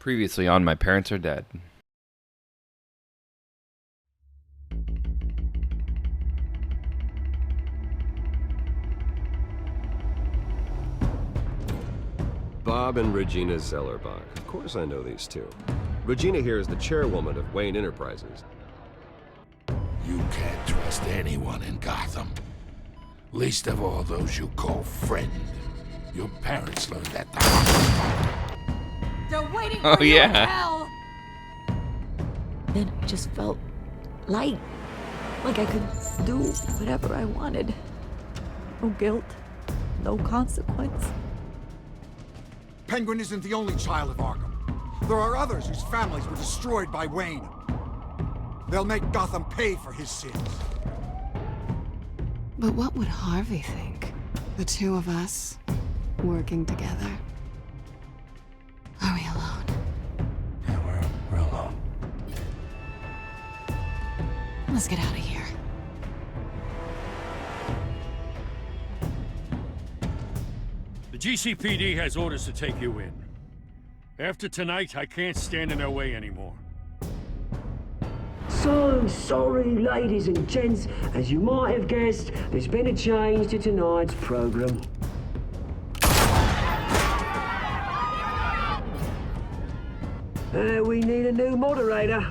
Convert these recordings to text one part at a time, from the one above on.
Previously on My Parents Are Dead. Bob and Regina Zellerbach. Of course I know these two. Regina here is the chairwoman of Wayne Enterprises. You can't trust anyone in Gotham. Least of all those you call friend. Your parents learned that the hard way. They're waiting Oh, for you in yeah. hell! Then I just felt light. Like I could do whatever I wanted. No guilt, no consequence. Penguin isn't the only child of Arkham. There are others whose families were destroyed by Wayne. They'll make Gotham pay for his sins. But what would Harvey think? The two of us, working together. Are we alone? Yeah, we're alone. Let's get out of here. The GCPD has orders to take you in. After tonight, I can't stand in their way anymore. So sorry, ladies and gents. As you might have guessed, there's been a change to tonight's program. We need a new moderator.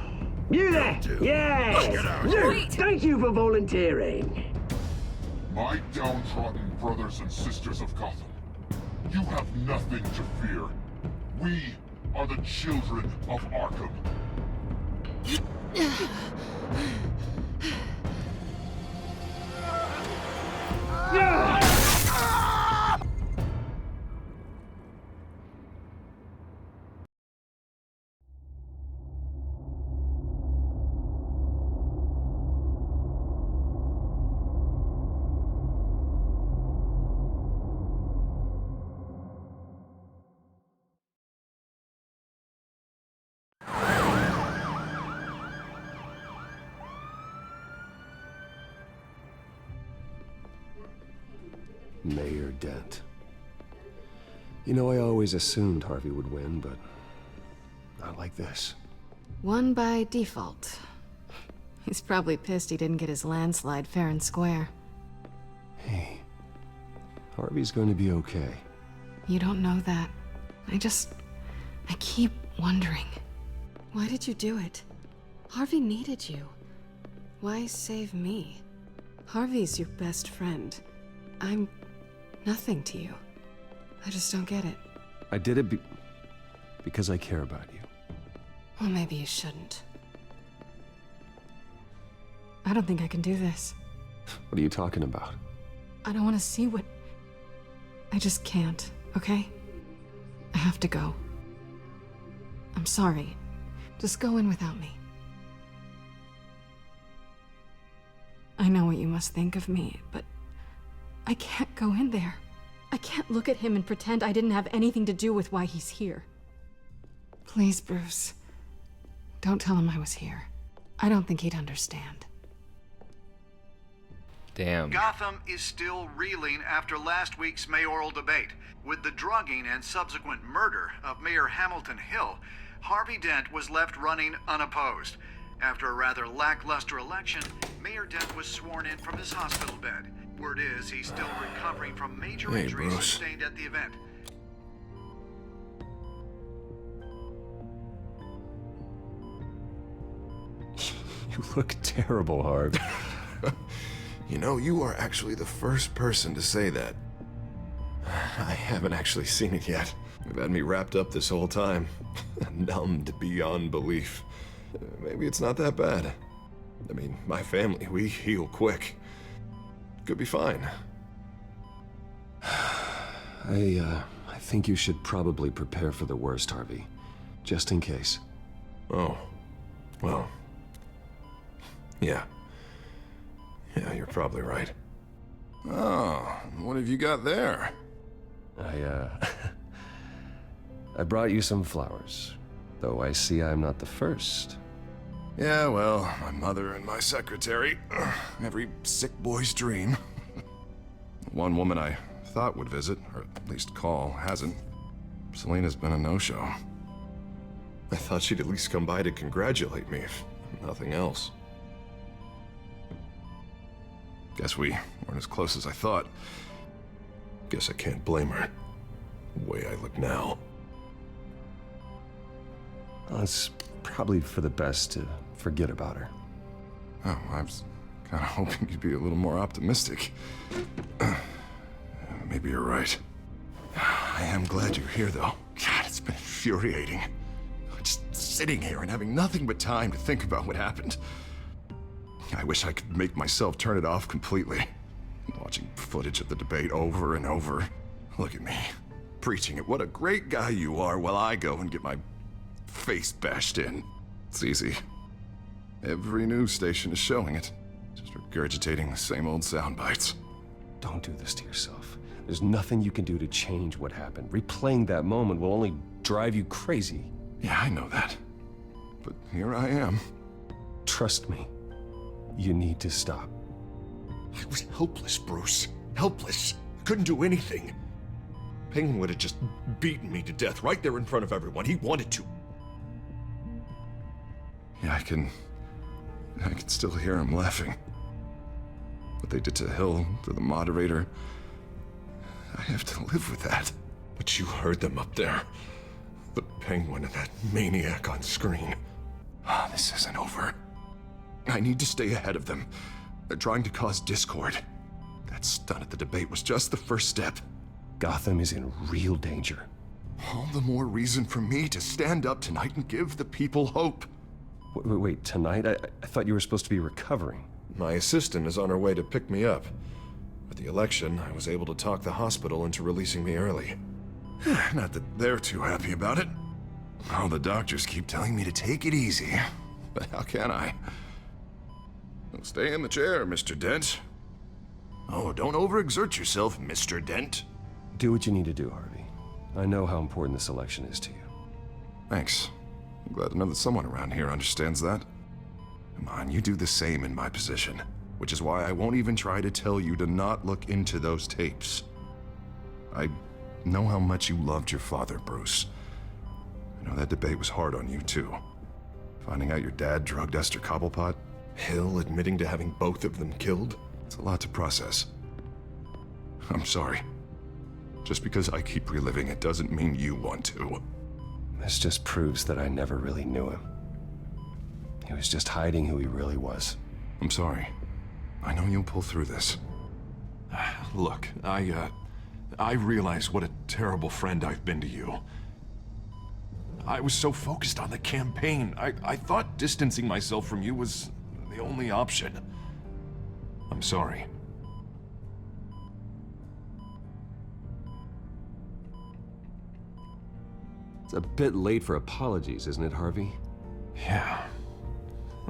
You there? Yes! Wait. Thank you for volunteering. My downtrodden brothers and sisters of Gotham, you have nothing to fear. We are the children of Arkham. Mayor Dent. You know, I always assumed Harvey would win, but not like this. Won by default. He's probably pissed he didn't get his landslide fair and square. Hey, Harvey's going to be okay. You don't know that. I keep wondering. Why did you do it? Harvey needed you. Why save me? Harvey's your best friend. I'm nothing to you. I just don't get it. I did it because I care about you. Well, maybe you shouldn't. I don't think I can do this. What are you talking about? I don't want to see what... I just can't, okay? I have to go. I'm sorry. Just go in without me. I know what you must think of me, but I can't go in there. I can't look at him and pretend I didn't have anything to do with why he's here. Please, Bruce. Don't tell him I was here. I don't think he'd understand. Damn. Gotham is still reeling after last week's mayoral debate. With the drugging and subsequent murder of Mayor Hamilton Hill, Harvey Dent was left running unopposed. After a rather lackluster election, Mayor Dent was sworn in from his hospital bed. Word is he's still recovering from major injuries Bruce. sustained at the event. You look terrible, Harv. You know, you are actually the first person to say that. I haven't actually seen it yet. You've had me wrapped up this whole time. Numbed beyond belief. Maybe it's not that bad. I mean, my family, we heal quick. Could be fine. I think you should probably prepare for the worst, Harvey. Just in case. Oh. Well. Yeah. Yeah, you're probably right. Oh, what have you got there? I brought you some flowers. Though I see I'm not the first. Yeah, well, my mother and my secretary. Every sick boy's dream. One woman I thought would visit, or at least call, hasn't. Selena's been a no-show. I thought she'd at least come by to congratulate me, if nothing else. Guess we weren't as close as I thought. Guess I can't blame her. The way I look now. Well, it's probably for the best to forget about her. Oh, I was kind of hoping you'd be a little more optimistic. Maybe you're right. I am glad you're here, though. God, it's been infuriating. Just sitting here and having nothing but time to think about what happened. I wish I could make myself turn it off completely. Watching footage of the debate over and over. Look at me, preaching at what a great guy you are while I go and get my face bashed in. It's easy. Every news station is showing it. Just regurgitating the same old sound bites. Don't do this to yourself. There's nothing you can do to change what happened. Replaying that moment will only drive you crazy. Yeah, I know that. But here I am. Trust me. You need to stop. I was helpless, Bruce. Helpless. Couldn't do anything. Penguin would have just beaten me to death right there in front of everyone. He wanted to. Yeah, I can still hear him laughing. What they did to Hill, to the moderator. I have to live with that. But you heard them up there. The Penguin and that maniac on screen. This isn't over. I need to stay ahead of them. They're trying to cause discord. That stunt at the debate was just the first step. Gotham is in real danger. All the more reason for me to stand up tonight and give the people hope. Wait, tonight? I thought you were supposed to be recovering. My assistant is on her way to pick me up. With the election, I was able to talk the hospital into releasing me early. Not that they're too happy about it. All the doctors keep telling me to take it easy. But how can I? Stay in the chair, Mr. Dent. Oh, don't overexert yourself, Mr. Dent. Do what you need to do, Harvey. I know how important this election is to you. Thanks. I'm glad to know that someone around here understands that. Come on, you do the same in my position. Which is why I won't even try to tell you to not look into those tapes. I know how much you loved your father, Bruce. I know that debate was hard on you, too. Finding out your dad drugged Esther Cobblepot, Hill admitting to having both of them killed. It's a lot to process. I'm sorry. Just because I keep reliving it doesn't mean you want to. This just proves that I never really knew him. He was just hiding who he really was. I'm sorry. I know you'll pull through this. Look, I realize what a terrible friend I've been to you. I was so focused on the campaign. I thought distancing myself from you was the only option. I'm sorry. It's a bit late for apologies, isn't it, Harvey? Yeah,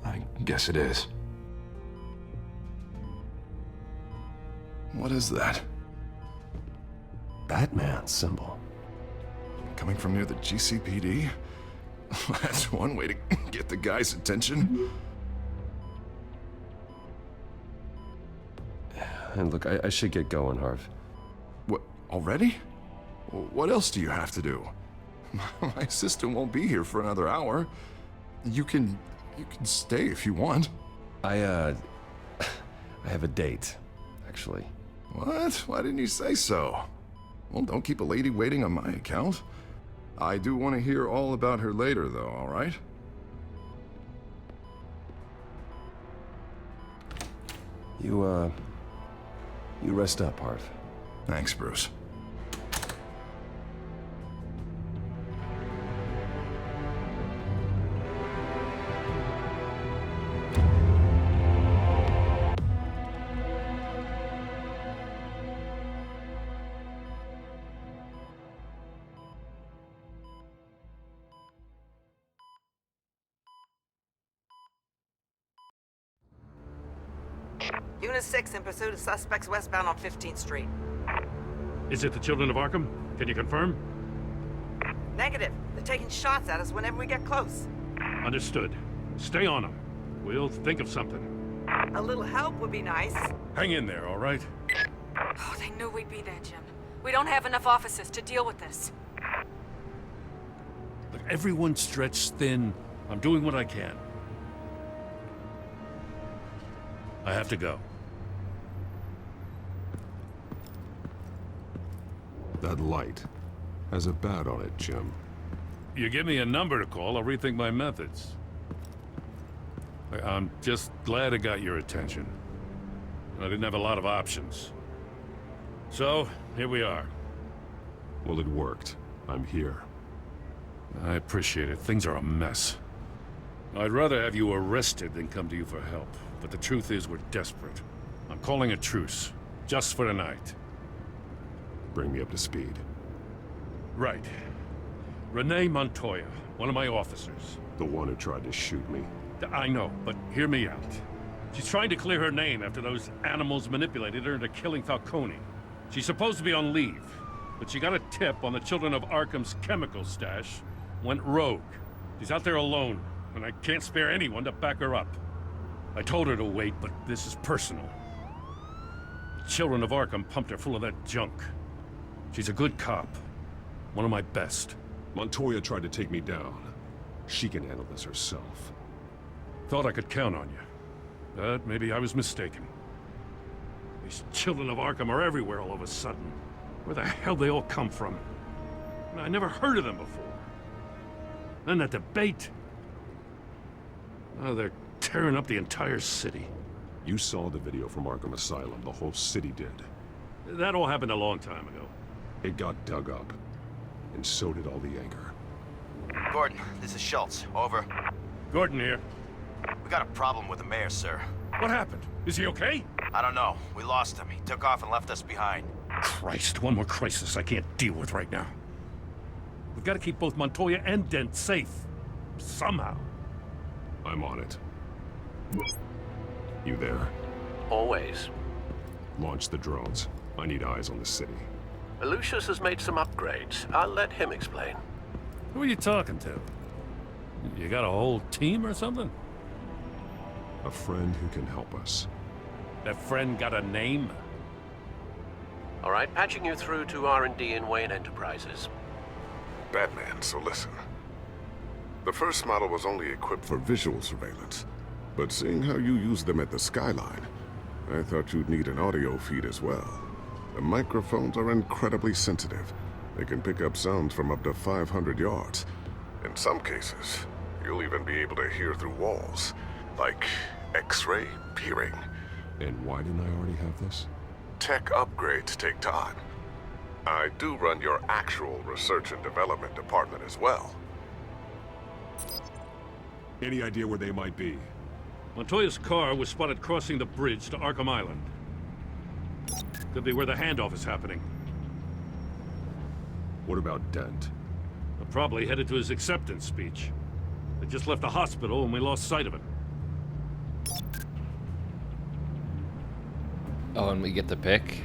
I guess it is. What is that? Batman symbol. Coming from near the GCPD? That's one way to get the guy's attention. And look, I should get going, Harv. What, already? What else do you have to do? My assistant won't be here for another hour. You can stay if you want. I have a date, actually. What? Why didn't you say so? Well, don't keep a lady waiting on my account. I do want to hear all about her later, though, all right? You rest up, Harv. Thanks, Bruce. Unit 6 in pursuit of suspects westbound on 15th Street. Is it the Children of Arkham? Can you confirm? Negative. They're taking shots at us whenever we get close. Understood. Stay on them. We'll think of something. A little help would be nice. Hang in there, all right? Oh, they knew we'd be there, Jim. We don't have enough officers to deal with this. Everyone's stretched thin. I'm doing what I can. I have to go. That light has a bat on it, Jim. You give me a number to call, I'll rethink my methods. I'm just glad I got your attention. I didn't have a lot of options. So, here we are. Well, it worked. I'm here. I appreciate it. Things are a mess. I'd rather have you arrested than come to you for help. But the truth is, we're desperate. I'm calling a truce. Just for tonight. Bring me up to speed. Right. Renee Montoya, one of my officers. The one who tried to shoot me. I know, but hear me out. She's trying to clear her name after those animals manipulated her into killing Falcone. She's supposed to be on leave, but she got a tip on the Children of Arkham's chemical stash, went rogue. She's out there alone, and I can't spare anyone to back her up. I told her to wait, but this is personal. The Children of Arkham pumped her full of that junk. She's a good cop. One of my best. Montoya tried to take me down. She can handle this herself. Thought I could count on you. But maybe I was mistaken. These Children of Arkham are everywhere all of a sudden. Where the hell they all come from? I never heard of them before. Then that debate. Oh, they're tearing up the entire city. You saw the video from Arkham Asylum. The whole city did. That all happened a long time ago. It got dug up. And so did all the anger. Gordon, this is Schultz. Over. Gordon here. We got a problem with the mayor, sir. What happened? Is he okay? I don't know. We lost him. He took off and left us behind. Christ, one more crisis I can't deal with right now. We've got to keep both Montoya and Dent safe. Somehow. I'm on it. You there? Always. Launch the drones. I need eyes on the city. Lucius has made some upgrades. I'll let him explain. Who are you talking to? You got a whole team or something? A friend who can help us. That friend got a name? All right, patching you through to R&D in Wayne Enterprises. Batman, so listen. The first model was only equipped for visual surveillance, but seeing how you use them at the Skyline, I thought you'd need an audio feed as well. The microphones are incredibly sensitive. They can pick up sounds from up to 500 yards. In some cases, you'll even be able to hear through walls, like X-ray peering. And why didn't I already have this? Tech upgrades take time. I do run your actual research and development department as well. Any idea where they might be? Montoya's car was spotted crossing the bridge to Arkham Island. Could be where the handoff is happening. What about Dent? Probably headed to his acceptance speech. They just left the hospital and we lost sight of it. Oh, and we get to pick?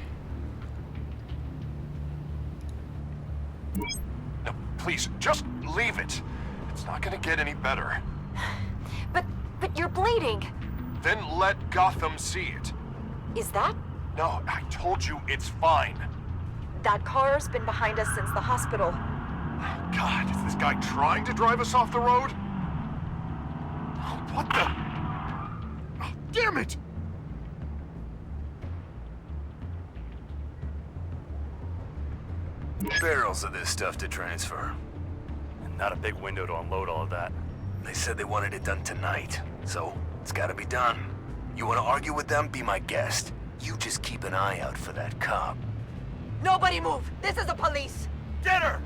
No, please, just leave it. It's not gonna get any better. But you're bleeding. Then let Gotham see it. Is that? No, I told you it's fine. That car's been behind us since the hospital. God, is this guy trying to drive us off the road? Oh, what the? Oh, damn it! Barrels of this stuff to transfer. And not a big window to unload all of that. They said they wanted it done tonight, so it's gotta be done. You wanna argue with them? Be my guest. You just keep an eye out for that cop. Nobody move! This is the police! Get her!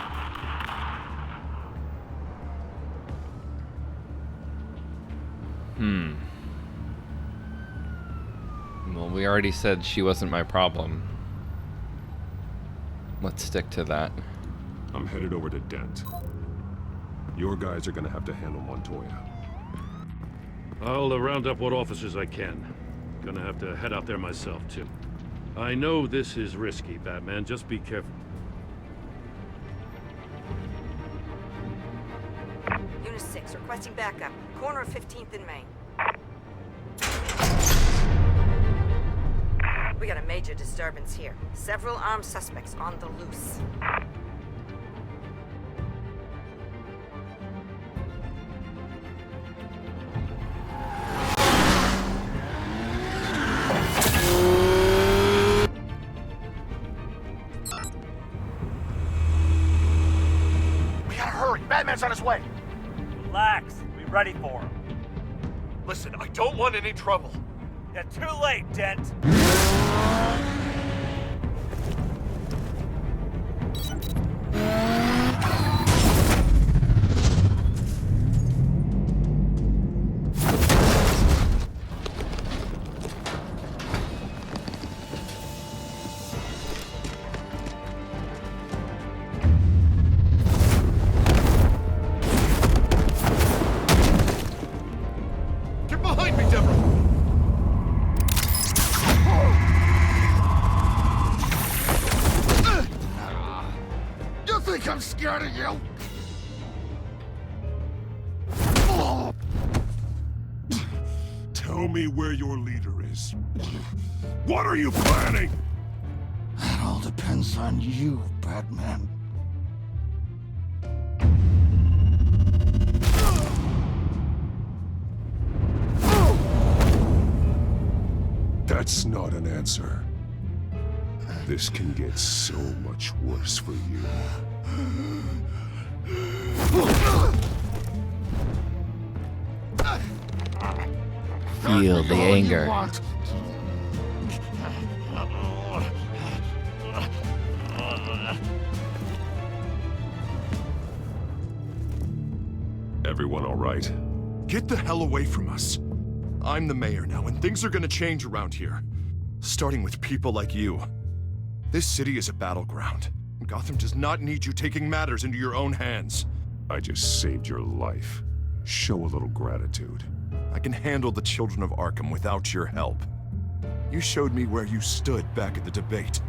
Well, we already said she wasn't my problem. Let's stick to that. I'm headed over to Dent. Your guys are gonna have to handle Montoya. I'll round up what officers I can. Gonna have to head out there myself, too. I know this is risky, Batman. Just be careful. Unit 6, requesting backup. Corner of 15th and Main. We got a major disturbance here. Several armed suspects on the loose. Hurry, Batman's on his way. Relax. Be ready for him. Listen, I don't want any trouble. You're too late, Dent. Get behind me, Deborah! You think I'm scared of you? Tell me where your leader is. What are you planning? That all depends on you, Batman. That's not an answer. This can get so much worse for you. Feel the anger. Everyone all right? Get the hell away from us. I'm the mayor now, and things are gonna change around here. Starting with people like you. This city is a battleground. Gotham does not need you taking matters into your own hands. I just saved your life. Show a little gratitude. I can handle the children of Arkham without your help. You showed me where you stood back at the debate.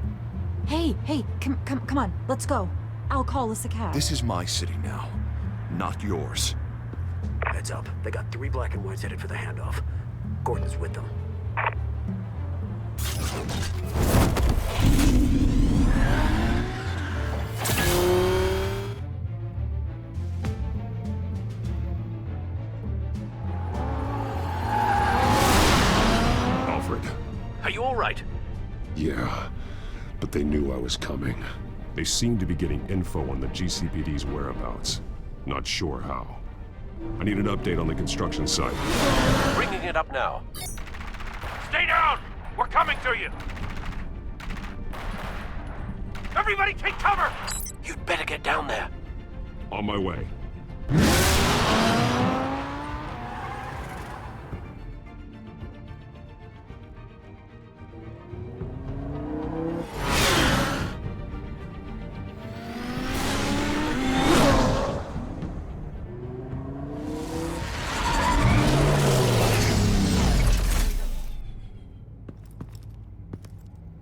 Hey, come on, let's go. I'll call us a cab. This is my city now, not yours. Heads up. They got 3 black and whites headed for the handoff. Gordon's with them. Alfred. Are you all right? Yeah, but they knew I was coming. They seemed to be getting info on the GCPD's whereabouts. Not sure how. I need an update on the construction site. Bringing it up now. Stay down! We're coming to you! Everybody take cover! You'd better get down there. On my way.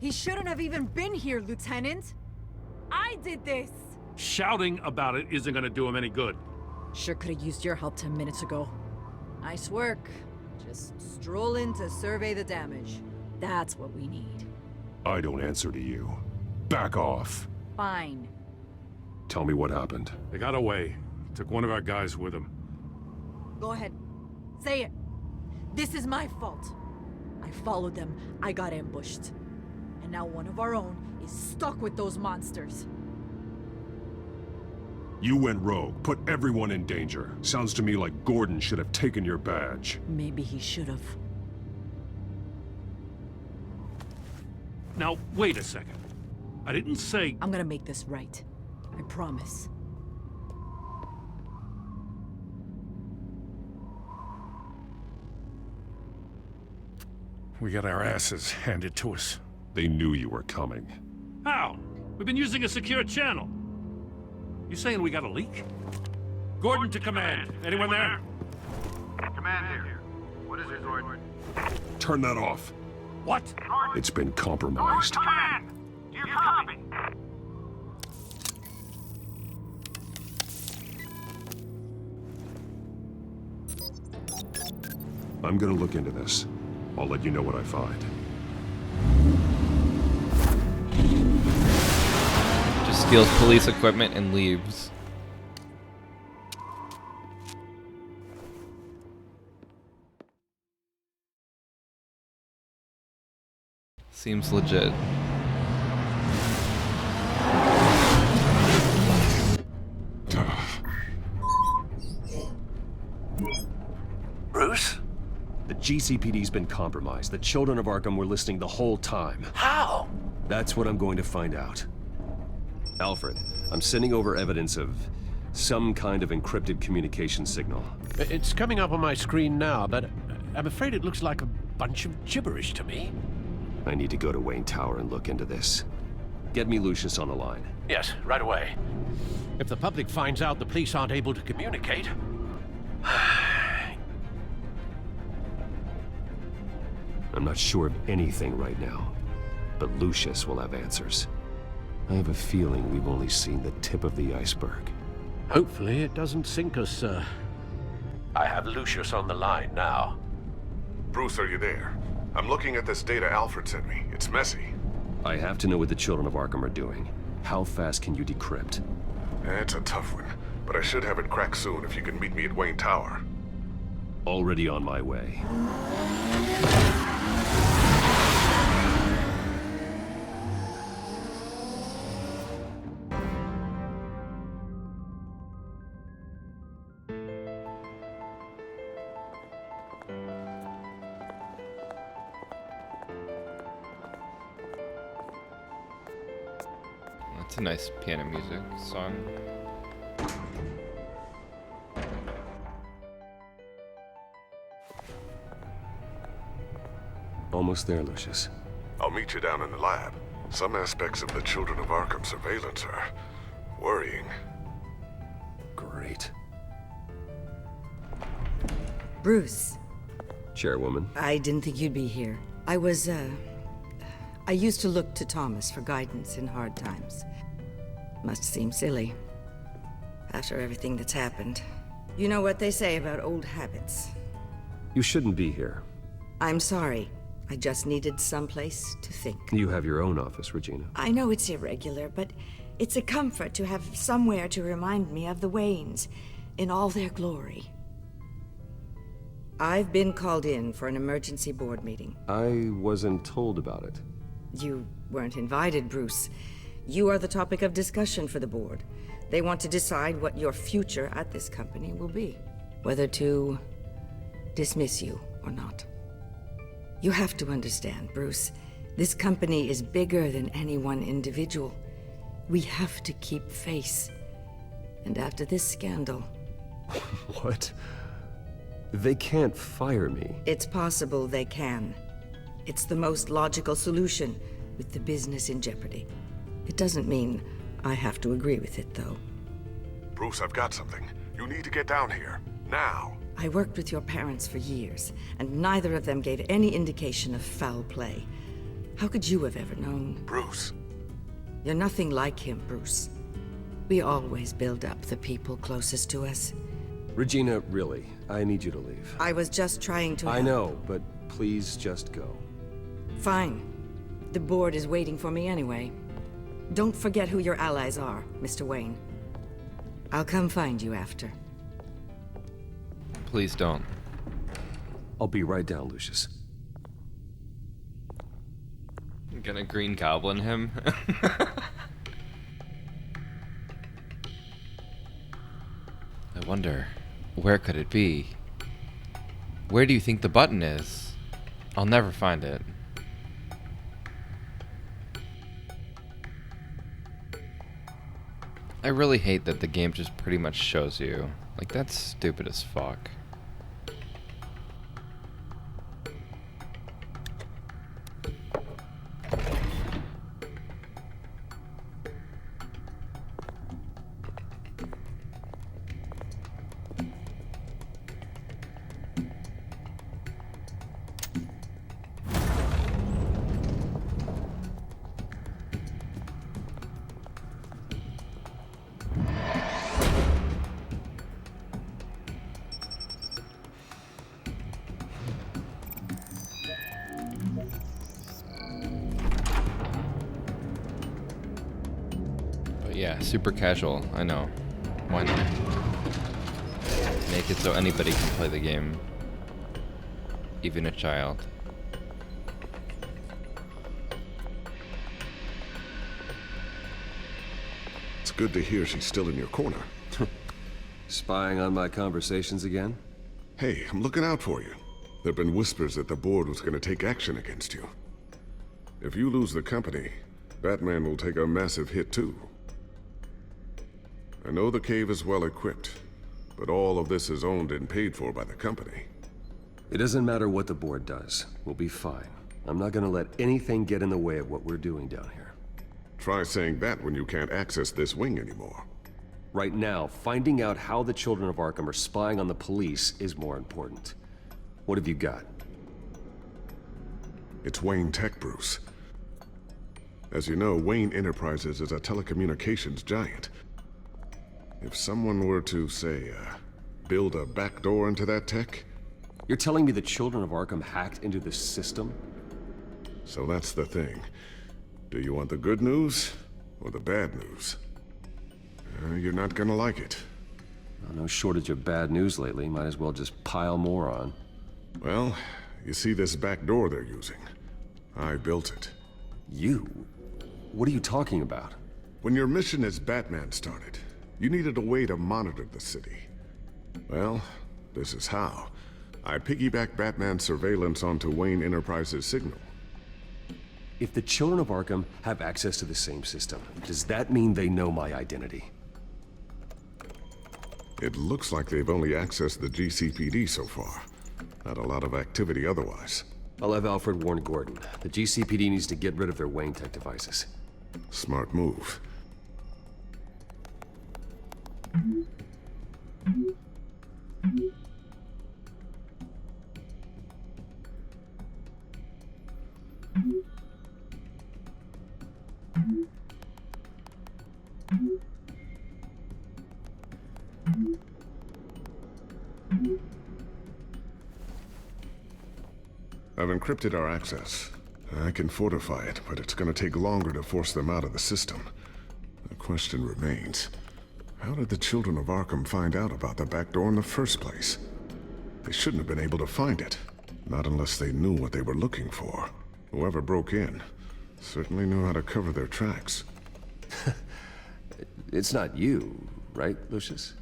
He shouldn't have even been here, Lieutenant. I did this. Shouting about it isn't gonna do him any good. Sure could have used your help 10 minutes ago. Nice work. Just stroll in to survey the damage. That's what we need. I don't answer to you. Back off. Fine. Tell me what happened. They got away. Took one of our guys with them. Go ahead. Say it. This is my fault. I followed them. I got ambushed. And now one of our own is stuck with those monsters. You went rogue, put everyone in danger. Sounds to me like Gordon should have taken your badge. Maybe he should have. Now, wait a second. I didn't say... I'm gonna make this right. I promise. We got our asses handed to us. They knew you were coming. How? We've been using a secure channel. You saying we got a leak? Gordon to command. Anyone there? Command here. What is it, Gordon? Turn that off. What? It's been compromised. Command! Do you copy? I'm gonna look into this. I'll let you know what I find. Just steals police equipment and leaves. Seems legit. Bruce? The GCPD's been compromised. The children of Arkham were listening the whole time. How? That's what I'm going to find out. Alfred, I'm sending over evidence of some kind of encrypted communication signal. It's coming up on my screen now, but I'm afraid it looks like a bunch of gibberish to me. I need to go to Wayne Tower and look into this. Get me Lucius on the line. Yes, right away. If the public finds out the police aren't able to communicate... I'm not sure of anything right now, but Lucius will have answers. I have a feeling we've only seen the tip of the iceberg. Hopefully it doesn't sink us, sir. I have Lucius on the line now. Bruce, are you there? I'm looking at this data Alfred sent me. It's messy. I have to know what the children of Arkham are doing. How fast can you decrypt? It's a tough one, but I should have it cracked soon if you can meet me at Wayne Tower. Already on my way. That's a nice piano music song. Almost there, Lucius. I'll meet you down in the lab. Some aspects of the Children of Arkham surveillance are worrying. Great. Bruce. Chairwoman. I didn't think you'd be here. I used to look to Thomas for guidance in hard times. Must seem silly. After everything that's happened. You know what they say about old habits. You shouldn't be here. I'm sorry. I just needed someplace to think. You have your own office, Regina. I know it's irregular, but it's a comfort to have somewhere to remind me of the Waynes in all their glory. I've been called in for an emergency board meeting. I wasn't told about it. You weren't invited, Bruce. You are the topic of discussion for the board. They want to decide what your future at this company will be. Whether to dismiss you or not. You have to understand, Bruce. This company is bigger than any one individual. We have to keep face. And after this scandal... What? They can't fire me. It's possible they can. It's the most logical solution, with the business in jeopardy. It doesn't mean I have to agree with it, though. Bruce, I've got something. You need to get down here. Now. I worked with your parents for years, and neither of them gave any indication of foul play. How could you have ever known? Bruce. You're nothing like him, Bruce. We always build up the people closest to us. Regina, really, I need you to leave. I was just trying to... I know, but please just go. Fine. The board is waiting for me anyway. Don't forget who your allies are, Mr. Wayne. I'll come find you after. Please don't. I'll be right down, Lucius. I'm gonna Green Goblin him. I wonder, where could it be? Where do you think the button is? I'll never find it. I really hate that the game just pretty much shows you. Like, that's stupid as fuck. Yeah, super casual, I know. Why not? Make it so anybody can play the game. Even a child. It's good to hear she's still in your corner. Spying on my conversations again? Hey, I'm looking out for you. There've been whispers that the board was gonna take action against you. If you lose the company, Batman will take a massive hit too. I know the cave is well equipped, but all of this is owned and paid for by the company. It doesn't matter what the board does. We'll be fine. I'm not gonna let anything get in the way of what we're doing down here. Try saying that when you can't access this wing anymore. Right now, finding out how the Children of Arkham are spying on the police is more important. What have you got? It's Wayne Tech, Bruce. As you know, Wayne Enterprises is a telecommunications giant. If someone were to, say, build a backdoor into that tech... You're telling me the Children of Arkham hacked into this system? So that's the thing. Do you want the good news or the bad news? You're not gonna like it. Well, no shortage of bad news lately. Might as well just pile more on. Well, you see this back door they're using? I built it. You? What are you talking about? When your mission as Batman started, you needed a way to monitor the city. Well, this is how. I piggybacked Batman's surveillance onto Wayne Enterprises' signal. If the Children of Arkham have access to the same system, does that mean they know my identity? It looks like they've only accessed the GCPD so far. Not a lot of activity otherwise. I'll have Alfred warn Gordon. The GCPD needs to get rid of their Wayne Tech devices. Smart move. I've encrypted our access. I can fortify it, but it's gonna take longer to force them out of the system. The question remains, how did the Children of Arkham find out about the back door in the first place? They shouldn't have been able to find it. Not unless they knew what they were looking for. Whoever broke in certainly knew how to cover their tracks. It's not you, right, Lucius?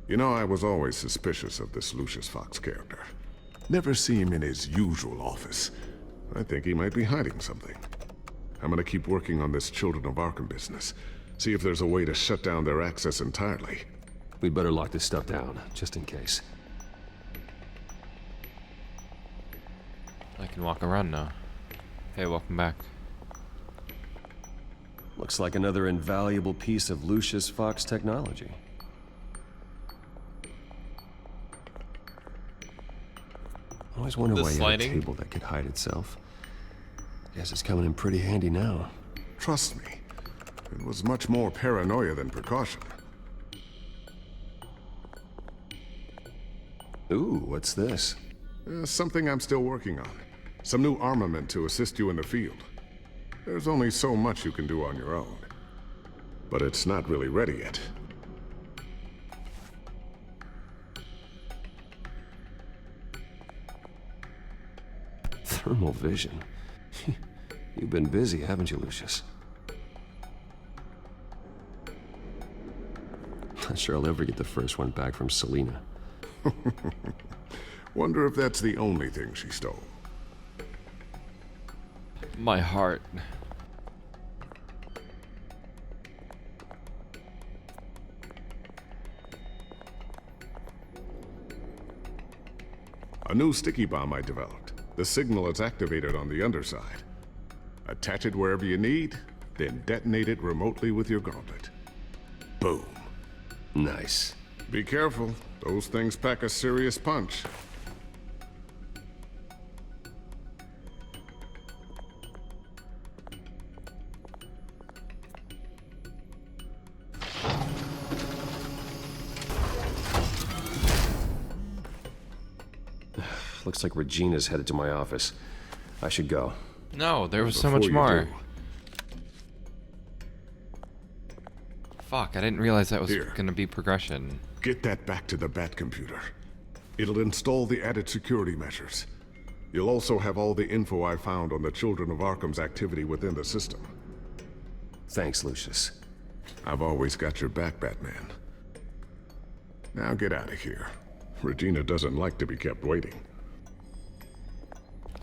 You know, I was always suspicious of this Lucius Fox character. Never see him in his usual office. I think he might be hiding something. I'm gonna keep working on this Children of Arkham business. See if there's a way to shut down their access entirely. We'd better lock this stuff down, just in case. I can walk around now. Hey, welcome back. Looks like another invaluable piece of Lucius Fox technology. I always wonder why you had a table that could hide itself. Guess it's coming in pretty handy now. Trust me, it was much more paranoia than precaution. Ooh, what's this? Something I'm still working on. Some new armament to assist you in the field. There's only so much you can do on your own. But it's not really ready yet. Thermal vision. You've been busy, haven't you, Lucius? Not sure I'll ever get the first one back from Selina. Wonder if that's the only thing she stole. My heart. A new sticky bomb I developed. The signal is activated on the underside. Attach it wherever you need, then detonate it remotely with your gauntlet. Boom. Nice. Be careful. Those things pack a serious punch. Looks like Regina's headed to my office. I should go. No, there was so much more. Fuck, I didn't realize that was gonna be progression. Get that back to the Bat computer. It'll install the added security measures. You'll also have all the info I found on the Children of Arkham's activity within the system. Thanks, Lucius. I've always got your back, Batman. Now get out of here. Regina doesn't like to be kept waiting.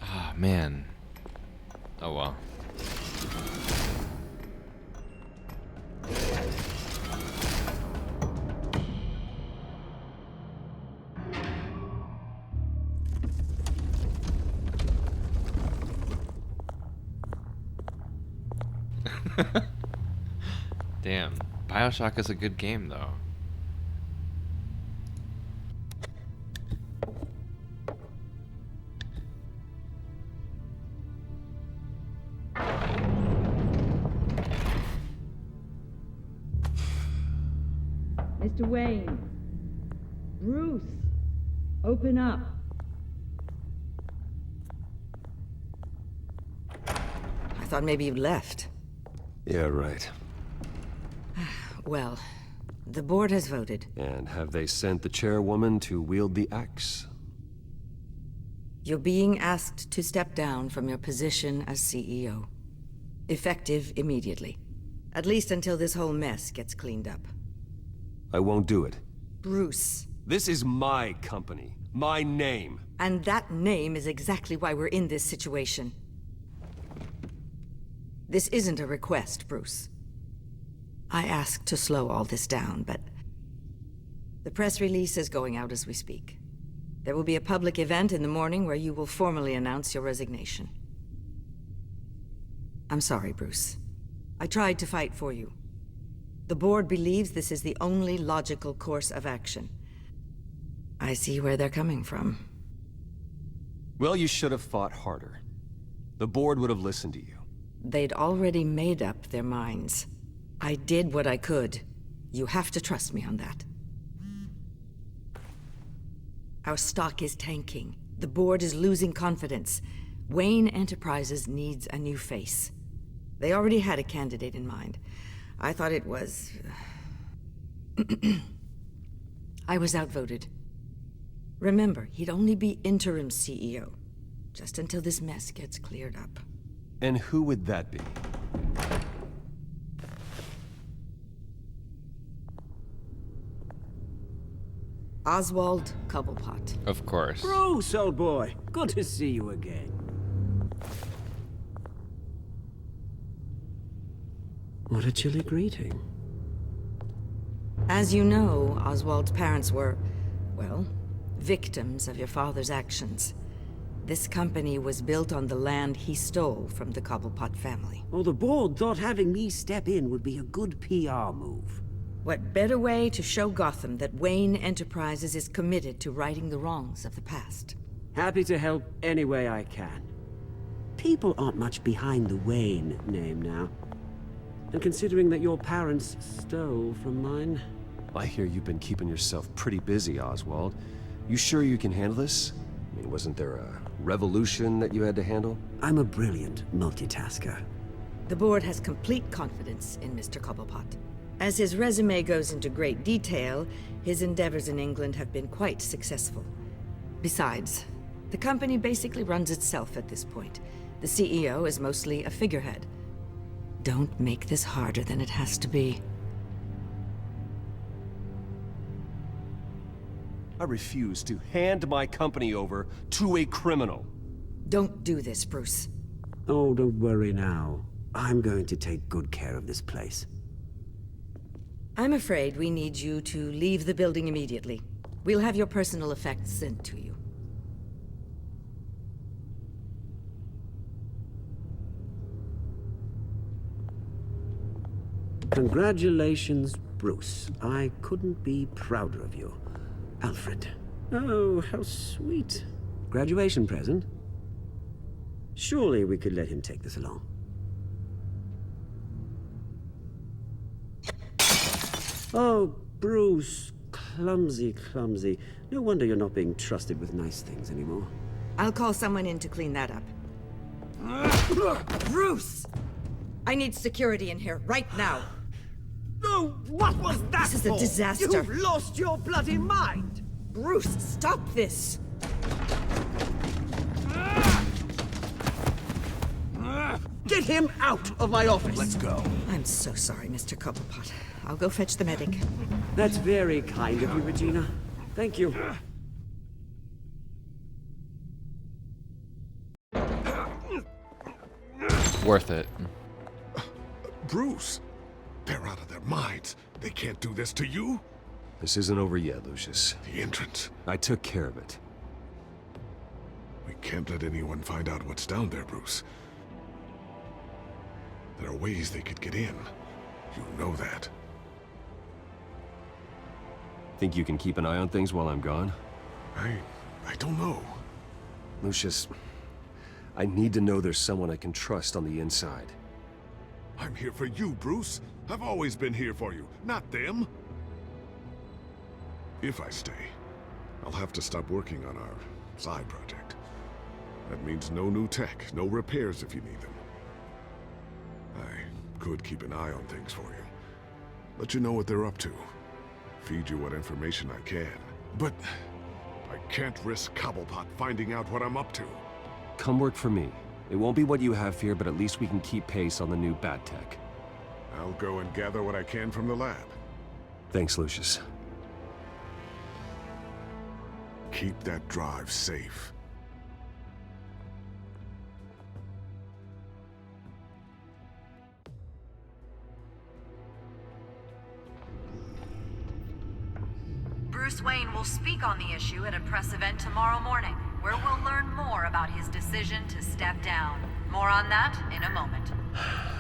Ah, man. Oh well. Damn. BioShock is a good game, though. Mr. Wayne. Bruce. Open up. I thought maybe you left. Yeah, right. Well, the board has voted. And have they sent the chairwoman to wield the axe? You're being asked to step down from your position as CEO. Effective immediately. At least until this whole mess gets cleaned up. I won't do it. Bruce. This is my company. My name. And that name is exactly why we're in this situation. This isn't a request, Bruce. I asked to slow all this down, but the press release is going out as we speak. There will be a public event in the morning where you will formally announce your resignation. I'm sorry, Bruce. I tried to fight for you. The board believes this is the only logical course of action. I see where they're coming from. Well, you should have fought harder. The board would have listened to you. They'd already made up their minds. I did what I could. You have to trust me on that. Our stock is tanking. The board is losing confidence. Wayne Enterprises needs a new face. They already had a candidate in mind. I thought it was... I was outvoted. Remember, he'd only be interim CEO, just until this mess gets cleared up. And who would that be? Oswald Cobblepot. Of course. Bruce, old boy. Good to see you again. What a chilly greeting. As you know, Oswald's parents were, well, victims of your father's actions. This company was built on the land he stole from the Cobblepot family. Well, the board thought having me step in would be a good PR move. What better way to show Gotham that Wayne Enterprises is committed to righting the wrongs of the past? Happy to help any way I can. People aren't much behind the Wayne name now. And considering that your parents stole from mine... I hear you've been keeping yourself pretty busy, Oswald. You sure you can handle this? I mean, wasn't there a revolution that you had to handle? I'm a brilliant multitasker. The board has complete confidence in Mr. Cobblepot. As his resume goes into great detail, his endeavors in England have been quite successful. Besides, the company basically runs itself at this point. The CEO is mostly a figurehead. Don't make this harder than it has to be. I refuse to hand my company over to a criminal. Don't do this, Bruce. Oh, don't worry now. I'm going to take good care of this place. I'm afraid we need you to leave the building immediately. We'll have your personal effects sent to you. Congratulations, Bruce. I couldn't be prouder of you. Alfred. Oh, how sweet. Graduation present? Surely we could let him take this along. Oh, Bruce. Clumsy, clumsy. No wonder you're not being trusted with nice things anymore. I'll call someone in to clean that up. Bruce! I need security in here, right now. No, what was that This is a disaster. You've lost your bloody mind! Bruce, stop this! Get him out of my office! Let's go. I'm so sorry, Mr. Cobblepot. I'll go fetch the medic. That's very kind of you, Regina. Thank you. worth it. Bruce, they're out of their minds. They can't do this to you. This isn't over yet, Lucius. The entrance. I took care of it. We can't let anyone find out what's down there, Bruce. There are ways they could get in. You know that. Think you can keep an eye on things while I'm gone? I don't know. Lucius, I need to know there's someone I can trust on the inside. I'm here for you, Bruce. I've always been here for you, not them. If I stay, I'll have to stop working on our side project. That means no new tech, no repairs if you need them. I could keep an eye on things for you. Let you know what they're up to. Feed you what information I can. But I can't risk Cobblepot finding out what I'm up to. Come work for me. It won't be what you have here, but at least we can keep pace on the new bat tech. I'll go and gather what I can from the lab. Thanks, Lucius. Keep that drive safe. Bruce Wayne will speak on the issue at a press event tomorrow morning, where we'll learn more about his decision to step down. More on that in a moment.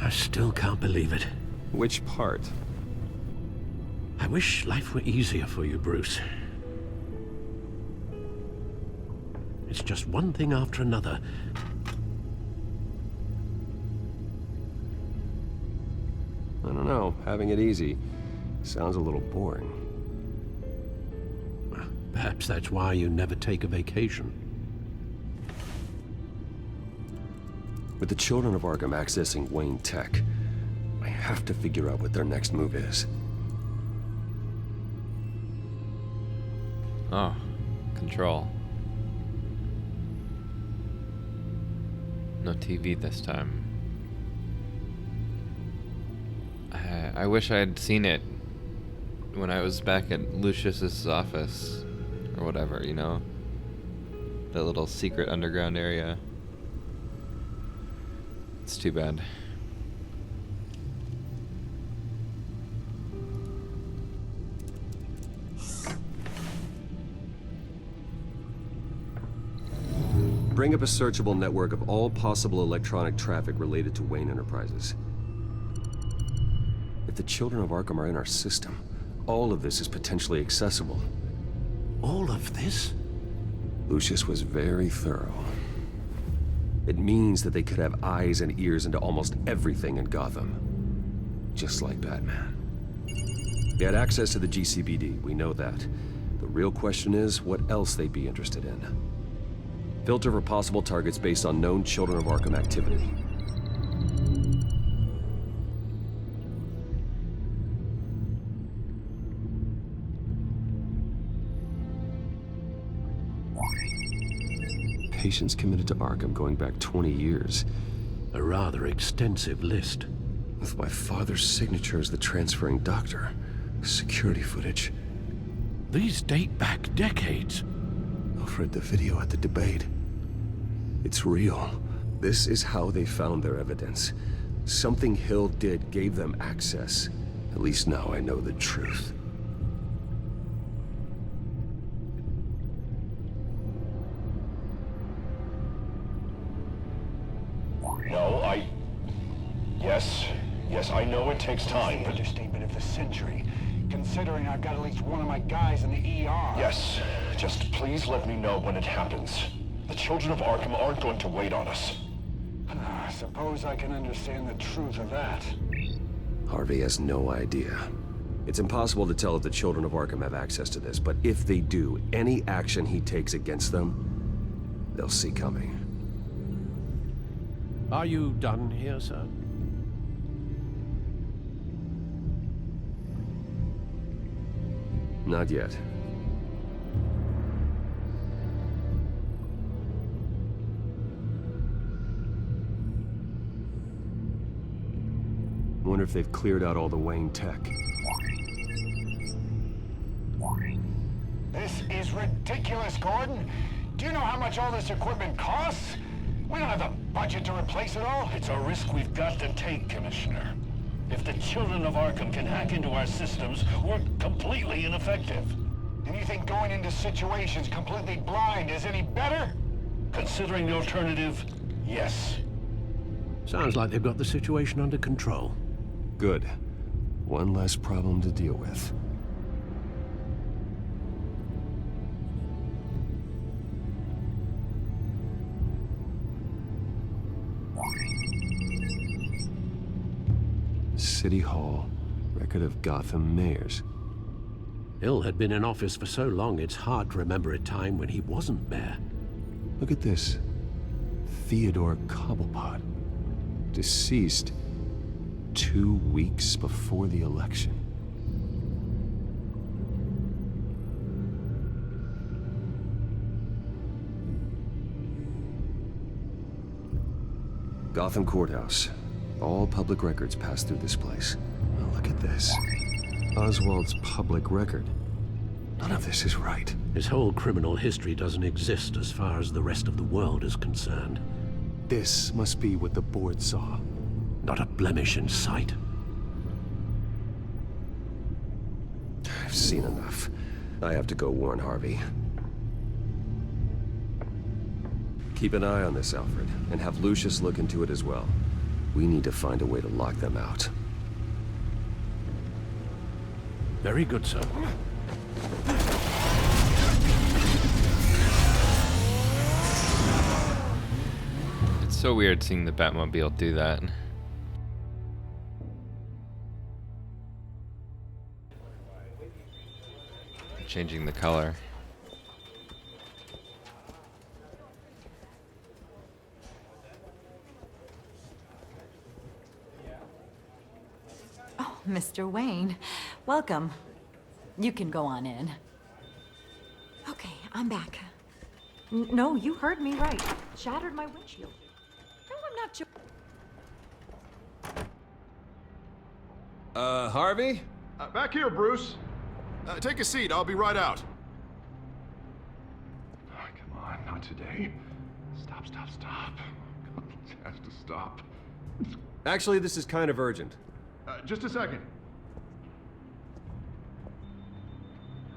I still can't believe it. Which part? I wish life were easier for you, Bruce. It's just one thing after another. I don't know. Having it easy sounds a little boring. Perhaps that's why you never take a vacation. With the children of Arkham accessing Wayne Tech, I have to figure out what their next move is. Oh, control. No TV this time. I wish I had seen it when I was back at Lucius's office, or whatever, you know? That little secret underground area. It's too bad. Bring up a searchable network of all possible electronic traffic related to Wayne Enterprises. If the children of Arkham are in our system, all of this is potentially accessible. All of this? Lucius was very thorough. It means that they could have eyes and ears into almost everything in Gotham. Just like Batman. They had access to the GCPD, we know that. The real question is, what else they'd be interested in. Filter for possible targets based on known Children of Arkham activity. Patients committed to Arkham going back 20 years. A rather extensive list. With my father's signature as the transferring doctor. Security footage. These date back decades. I've read the video at the debate. It's real. This is how they found their evidence. Something Hill did gave them access. At least now I know the truth. No, Yes, I know it takes time, but... Understatement of the century, considering I've got at least one of my guys in the ER. Yes, just please let me know when it happens. The children of Arkham aren't going to wait on us. I suppose I can understand the truth of that. Harvey has no idea. It's impossible to tell if the children of Arkham have access to this, but if they do, any action he takes against them, they'll see coming. Are you done here, sir? Not yet. Wonder if they've cleared out all the Wayne tech. This is ridiculous, Gordon. Do you know how much all this equipment costs? We don't have the budget to replace it all. It's a risk we've got to take, Commissioner. If the children of Arkham can hack into our systems, we're completely ineffective. And you think going into situations completely blind is any better? Considering the alternative, yes. Sounds like they've got the situation under control. Good. One less problem to deal with. City Hall. Record of Gotham mayors. Hill had been in office for so long, it's hard to remember a time when he wasn't mayor. Look at this. Theodore Cobblepot. Deceased 2 weeks before the election. Gotham Courthouse. All public records pass through this place. Oh, look at this. Oswald's public record. None of this is right. His whole criminal history doesn't exist as far as the rest of the world is concerned. This must be what the board saw. Not a blemish in sight. I've seen enough. I have to go warn Harvey. Keep an eye on this, Alfred, and have Lucius look into it as well. We need to find a way to lock them out. Very good, sir. It's so weird seeing the Batmobile do that. Changing the color. Oh, Mr. Wayne, welcome. You can go on in. Okay, I'm back. No, you heard me right. Shattered my windshield. No, I'm not Harvey? Back here, Bruce. Take a seat. I'll be right out. Oh, come on, not today. Stop. It has to stop. Actually, this is kind of urgent. Just a second.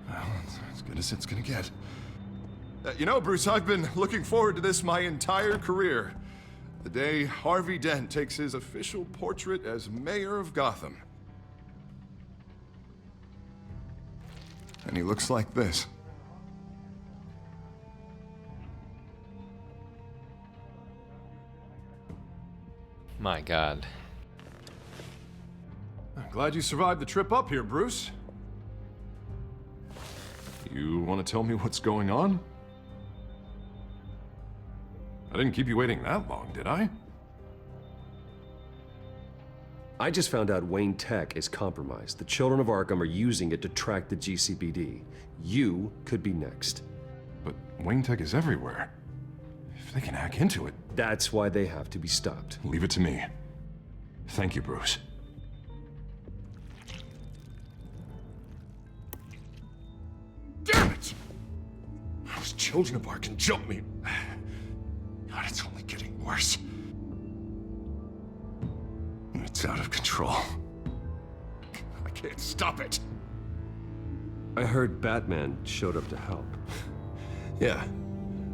Well, it's as good as it's gonna get. You know, Bruce, I've been looking forward to this my entire career. The day Harvey Dent takes his official portrait as mayor of Gotham. And he looks like this. My God. I'm glad you survived the trip up here, Bruce. You want to tell me what's going on? I didn't keep you waiting that long, did I? I just found out Wayne Tech is compromised. The children of Arkham are using it to track the GCPD. You could be next. But Wayne Tech is everywhere. If they can hack into it... That's why they have to be stopped. Leave it to me. Thank you, Bruce. Damn it! Those children of Arkham jumped me. God, it's only getting worse. It's out of control. I can't stop it. I heard Batman showed up to help. Yeah.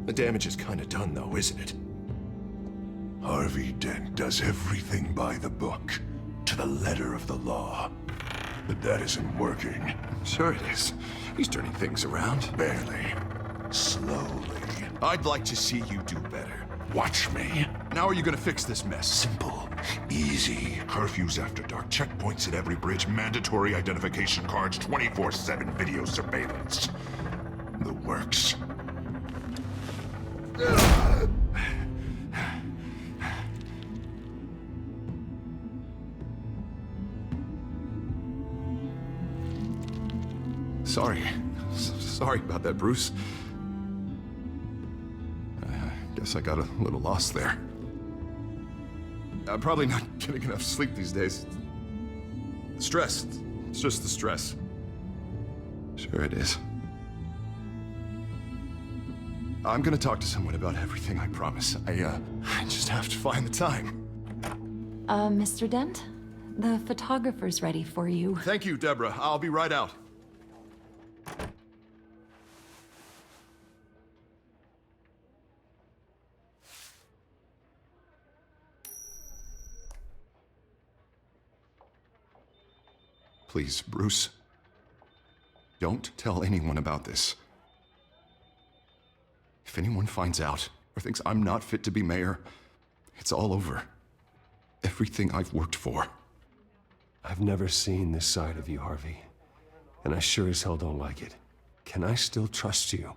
The damage is kind of done, though, isn't it? Harvey Dent does everything by the book, to the letter of the law. But that isn't working. Sure it is. He's turning things around. Barely. Slowly. I'd like to see you do better. Watch me. How are you gonna fix this mess? Simple. Easy. Curfews after dark, checkpoints at every bridge, mandatory identification cards, 24/7 video surveillance. The works. Sorry about that, Bruce. Guess I got a little lost there. I'm probably not getting enough sleep these days. Stress. It's just the stress. Sure it is. I'm gonna talk to someone about everything, I promise. I just have to find the time. Mr. Dent? The photographer's ready for you. Thank you, Deborah. I'll be right out. Please, Bruce. Don't tell anyone about this. If anyone finds out or thinks I'm not fit to be mayor, it's all over. Everything I've worked for. I've never seen this side of you, Harvey. And I sure as hell don't like it. Can I still trust you?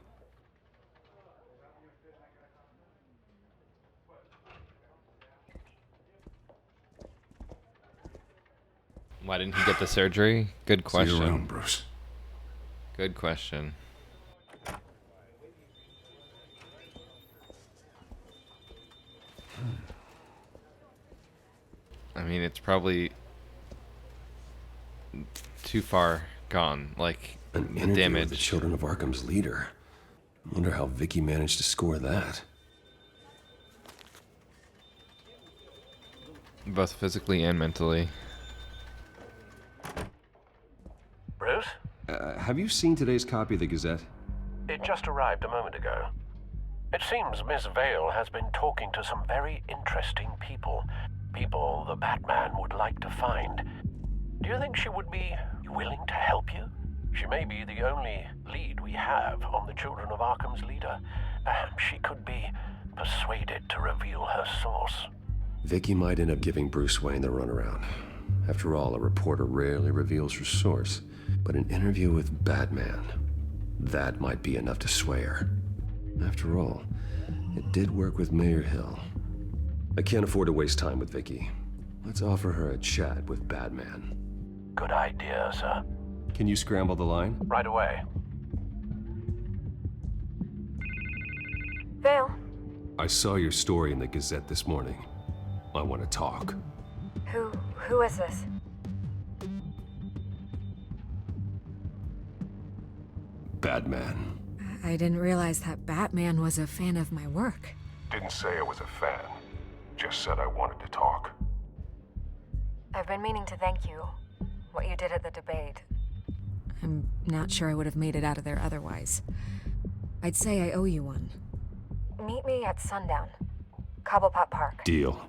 Why didn't he get the surgery? Good question. See you around, Bruce. Good question. I mean, it's probably too far gone. Like, An the interview damage. with the Children of Arkham's leader. I wonder how Vicky managed to score that. Both physically and mentally. Bruce? Have you seen today's copy of the Gazette? It just arrived a moment ago. It seems Miss Vale has been talking to some very interesting people. People the Batman would like to find. Do you think she would be willing to help you? She may be the only lead we have on the Children of Arkham's leader. Perhaps she could be persuaded to reveal her source. Vicky might end up giving Bruce Wayne the runaround. After all, a reporter rarely reveals her source. But an interview with Batman, that might be enough to sway her. After all, it did work with Mayor Hill. I can't afford to waste time with Vicky. Let's offer her a chat with Batman. Good idea, sir. Can you scramble the line? Right away. Vale, I saw your story in the Gazette this morning. I want to talk. who is this? Batman. I didn't realize that Batman was a fan of my work. Didn't say I was a fan. Just said I wanted to talk. I've been meaning to thank you. What you did at the debate. I'm not sure I would have made it out of there otherwise. I'd say I owe you one. Meet me at sundown. Cobblepot Park. Deal.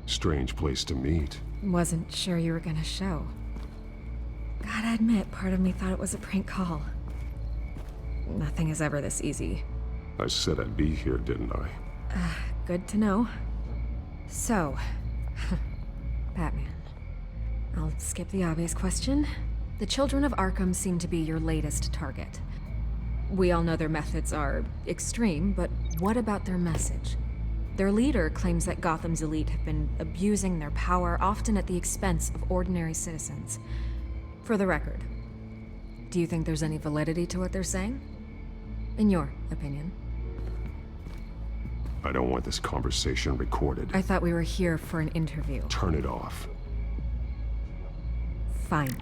Strange place to meet. Wasn't sure you were gonna show. Gotta admit, part of me thought it was a prank call. Nothing is ever this easy. I said I'd be here, didn't I? Good to know. So, Batman. I'll skip the obvious question. The Children of Arkham seem to be your latest target. We all know their methods are extreme, but what about their message? Their leader claims that Gotham's elite have been abusing their power, often at the expense of ordinary citizens. For the record, do you think there's any validity to what they're saying? In your opinion? I don't want this conversation recorded. I thought we were here for an interview. Turn it off. Fine.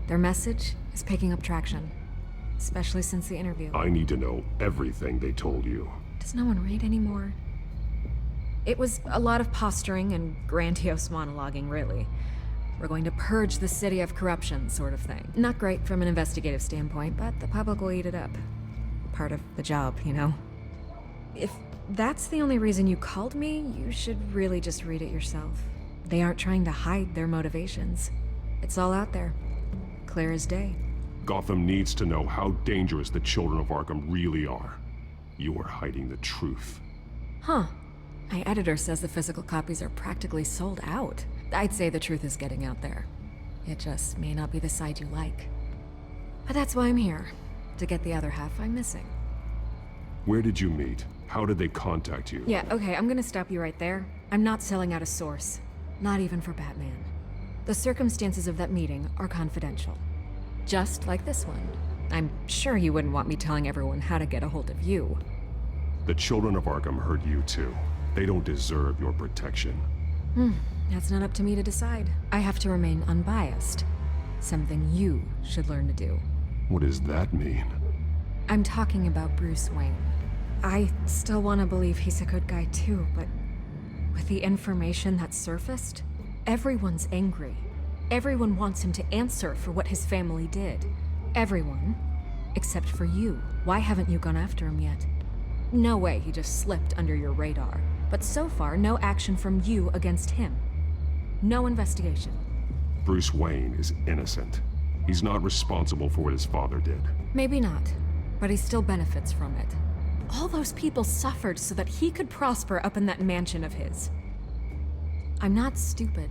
Their message is picking up traction, especially since the interview. I need to know everything they told you. Does no one read anymore? It was a lot of posturing and grandiose monologuing, really. We're going to purge the city of corruption, sort of thing. Not great from an investigative standpoint, but the public will eat it up. Part of the job, you know? If that's the only reason you called me, you should really just read it yourself. They aren't trying to hide their motivations. It's all out there. Clear as day. Gotham needs to know how dangerous the Children of Arkham really are. You are hiding the truth. Huh. My editor says the physical copies are practically sold out. I'd say the truth is getting out there. It just may not be the side you like. But that's why I'm here. To get the other half I'm missing. Where did you meet? How did they contact you? Yeah, okay, I'm gonna stop you right there. I'm not selling out a source. Not even for Batman. The circumstances of that meeting are confidential. Just like this one. I'm sure you wouldn't want me telling everyone how to get a hold of you. The children of Arkham hurt you too. They don't deserve your protection. That's not up to me to decide. I have to remain unbiased. Something you should learn to do. What does that mean? I'm talking about Bruce Wayne. I still want to believe he's a good guy too, but with the information that surfaced, everyone's angry. Everyone wants him to answer for what his family did. Everyone, except for you. Why haven't you gone after him yet? No way he just slipped under your radar. But so far, no action from you against him. No investigation. Bruce Wayne is innocent. He's not responsible for what his father did. Maybe not, but he still benefits from it. All those people suffered so that he could prosper up in that mansion of his. I'm not stupid.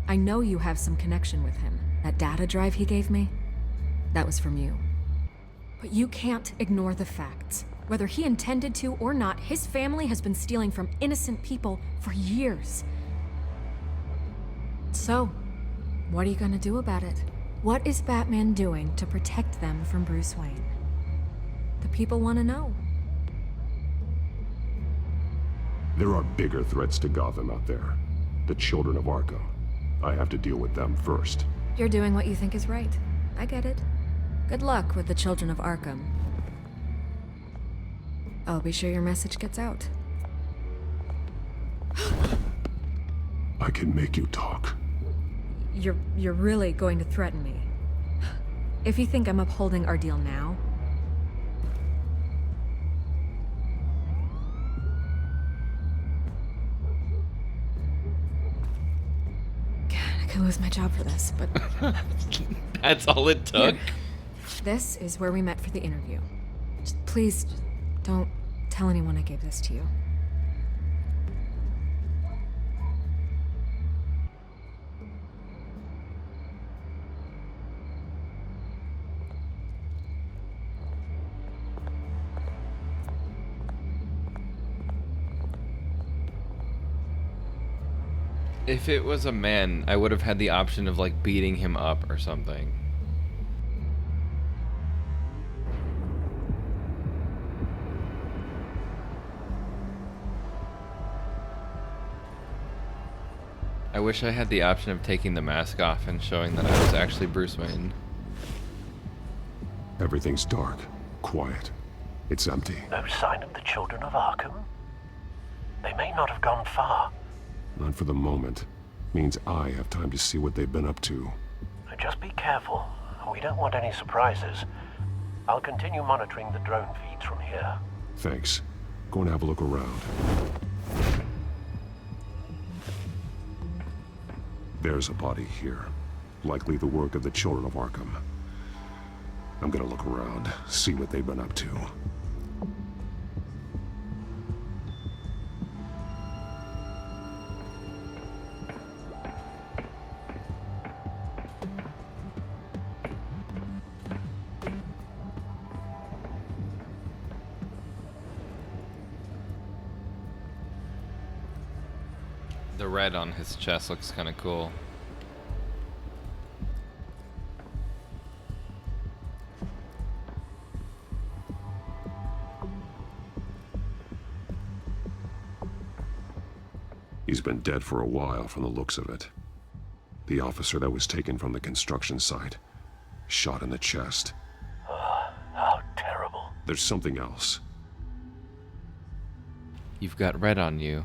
I know you have some connection with him. That data drive he gave me, that was from you. But you can't ignore the facts. Whether he intended to or not, his family has been stealing from innocent people for years. So, what are you gonna do about it? What is Batman doing to protect them from Bruce Wayne? The people want to know. There are bigger threats to Gotham out there. The children of Arkham. I have to deal with them first. You're doing what you think is right. I get it. Good luck with the children of Arkham. I'll be sure your message gets out. I can make you talk. You're really going to threaten me. If you think I'm upholding our deal now... God, I could lose my job for this, but... That's all it took? Here. This is where we met for the interview. Please, don't tell anyone I gave this to you. If it was a man, I would have had the option of like beating him up or something. I wish I had the option of taking the mask off and showing that I was actually Bruce Wayne. Everything's dark, quiet. It's empty. No sign of the children of Arkham? They may not have gone far. Not for the moment. Means I have time to see what they've been up to. Just be careful. We don't want any surprises. I'll continue monitoring the drone feeds from here. Thanks. Go and have a look around. There's a body here. Likely the work of the children of Arkham. I'm gonna look around, see what they've been up to. The red on his chest looks kind of cool. He's been dead for a while from the looks of it. The officer that was taken from the construction site. Shot in the chest. How terrible. There's something else. You've got red on you.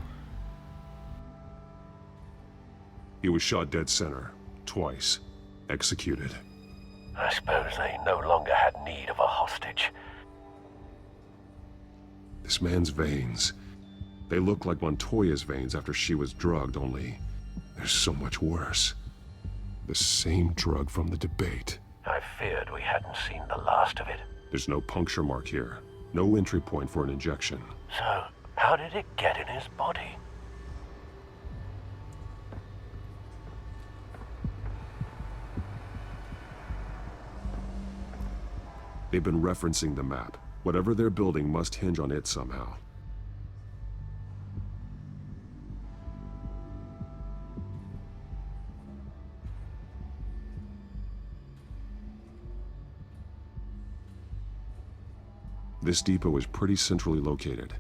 He was shot dead center. Twice. Executed. I suppose they no longer had need of a hostage. This man's veins. They look like Montoya's veins after she was drugged, only they're so much worse. The same drug from the debate. I feared we hadn't seen the last of it. There's no puncture mark here. No entry point for an injection. So, how did it get in his body? They've been referencing the map. Whatever they're building must hinge on it somehow. This depot is pretty centrally located.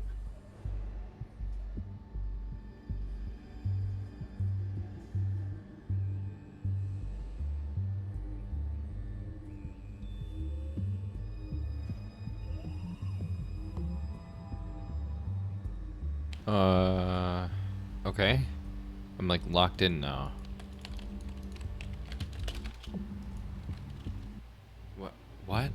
Okay. I'm like locked in now. What?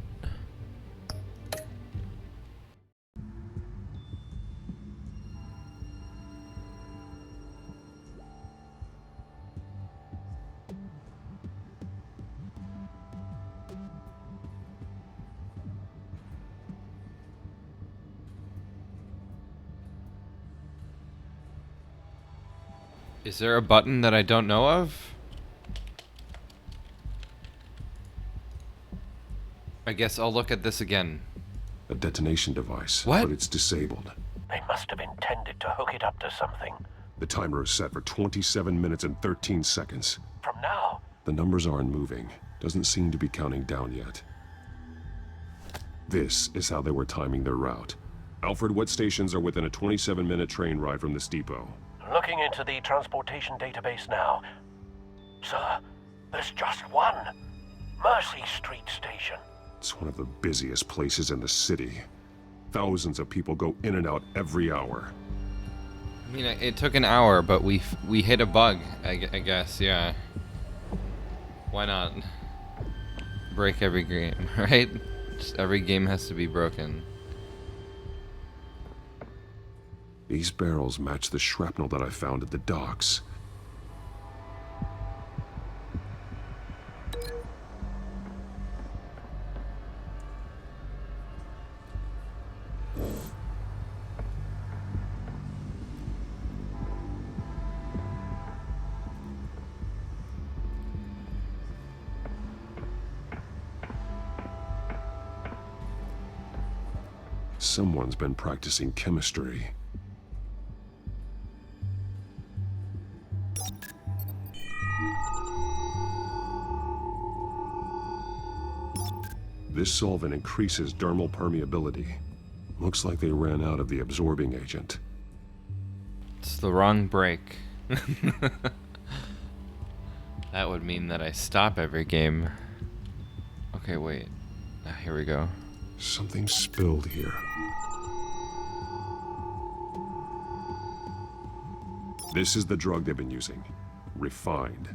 Is there a button that I don't know of? I guess I'll look at this again. A detonation device, what? But it's disabled. They must have intended to hook it up to something. The timer is set for 27 minutes and 13 seconds. From now? The numbers aren't moving. Doesn't seem to be counting down yet. This is how they were timing their route. Alfred, what stations are within a 27-minute train ride from this depot? Looking into the transportation database now. Sir, there's just one. Mercy Street Station. It's one of the busiest places in the city. Thousands of people go in and out every hour. I mean, it took an hour, but we hit a bug, I guess, yeah. Why not? Break every game, right? Just every game has to be broken. These barrels match the shrapnel that I found at the docks. Someone's been practicing chemistry. This solvent increases dermal permeability. Looks like they ran out of the absorbing agent. It's the wrong break. That would mean that I stop every game. Okay, wait. Here we go. Something spilled here. This is the drug they've been using. Refined.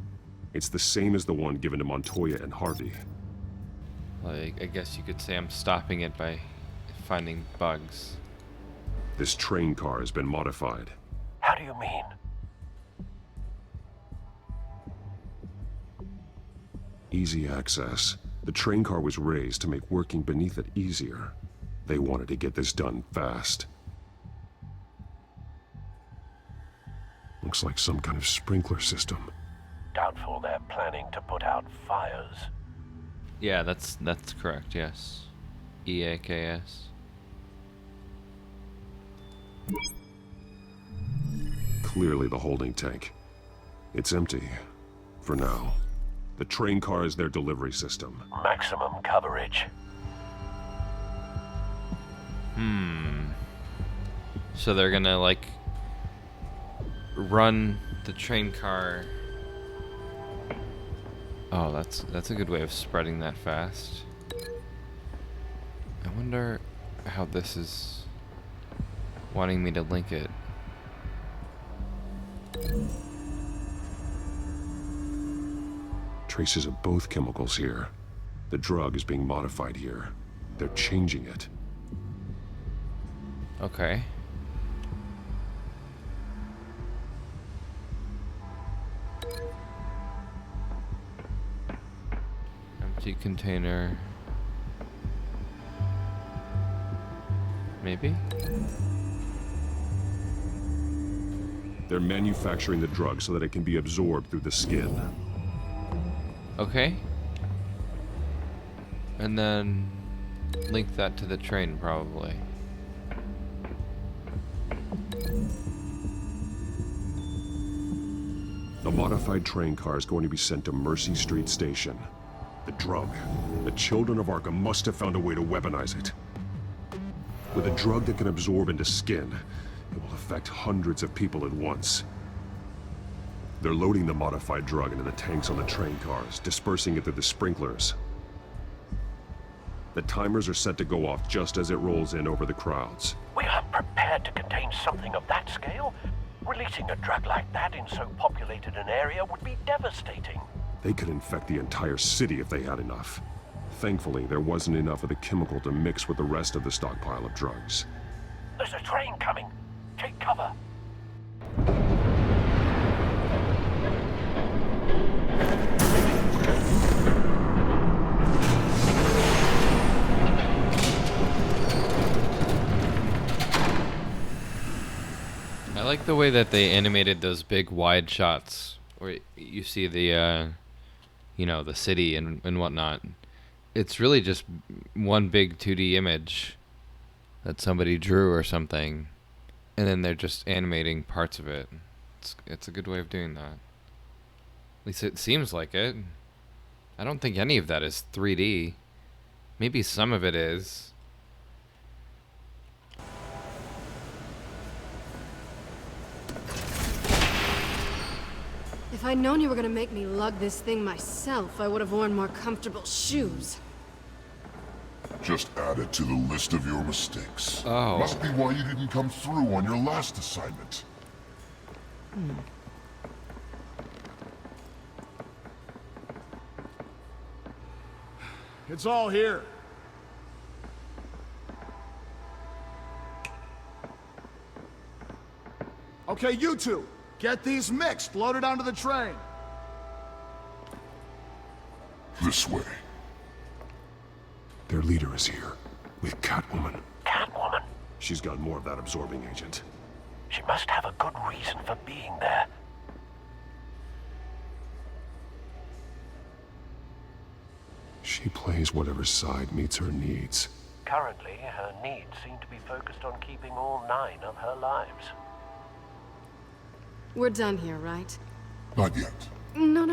It's the same as the one given to Montoya and Harvey. Like, I guess you could say I'm stopping it by finding bugs. This train car has been modified. How do you mean? Easy access. The train car was raised to make working beneath it easier. They wanted to get this done fast. Looks like some kind of sprinkler system. Doubtful they're planning to put out fires. Yeah, that's correct, yes. EAKS. Clearly the holding tank. It's empty. For now. The train car is their delivery system. Maximum coverage. So they're gonna, like, run the train car. Oh, that's a good way of spreading that fast. I wonder how this is wanting me to link it. Traces of both chemicals here. The drug is being modified here. They're changing it. Okay. Empty container. Maybe? They're manufacturing the drug so that it can be absorbed through the skin. Okay. And then link that to the train, probably. The modified train car is going to be sent to Mercy Street Station. The drug. The children of Arkham must have found a way to weaponize it. With a drug that can absorb into skin, it will affect hundreds of people at once. They're loading the modified drug into the tanks on the train cars, dispersing it through the sprinklers. The timers are set to go off just as it rolls in over the crowds. We aren't prepared to contain something of that scale. Releasing a drug like that in so populated an area would be devastating. They could infect the entire city if they had enough. Thankfully, there wasn't enough of the chemical to mix with the rest of the stockpile of drugs. There's a train coming. Take cover. I like the way that they animated those big wide shots where you see the, you know, the city and whatnot. It's really just one big 2D image that somebody drew or something, and then they're just animating parts of it. It's a good way of doing that. At least it seems like it. I don't think any of that is 3D. Maybe some of it is. If I'd known you were gonna make me lug this thing myself, I would have worn more comfortable shoes. Just add it to the list of your mistakes. Oh. Must be why you didn't come through on your last assignment. It's all here. Okay, you two, get these mixed, loaded onto the train. This way. Their leader is here, with Catwoman. Catwoman? She's got more of that absorbing agent. She must have a good reason for being there. She plays whatever side meets her needs. Currently, her needs seem to be focused on keeping all 9 of her lives. We're done here, right? Not yet. No.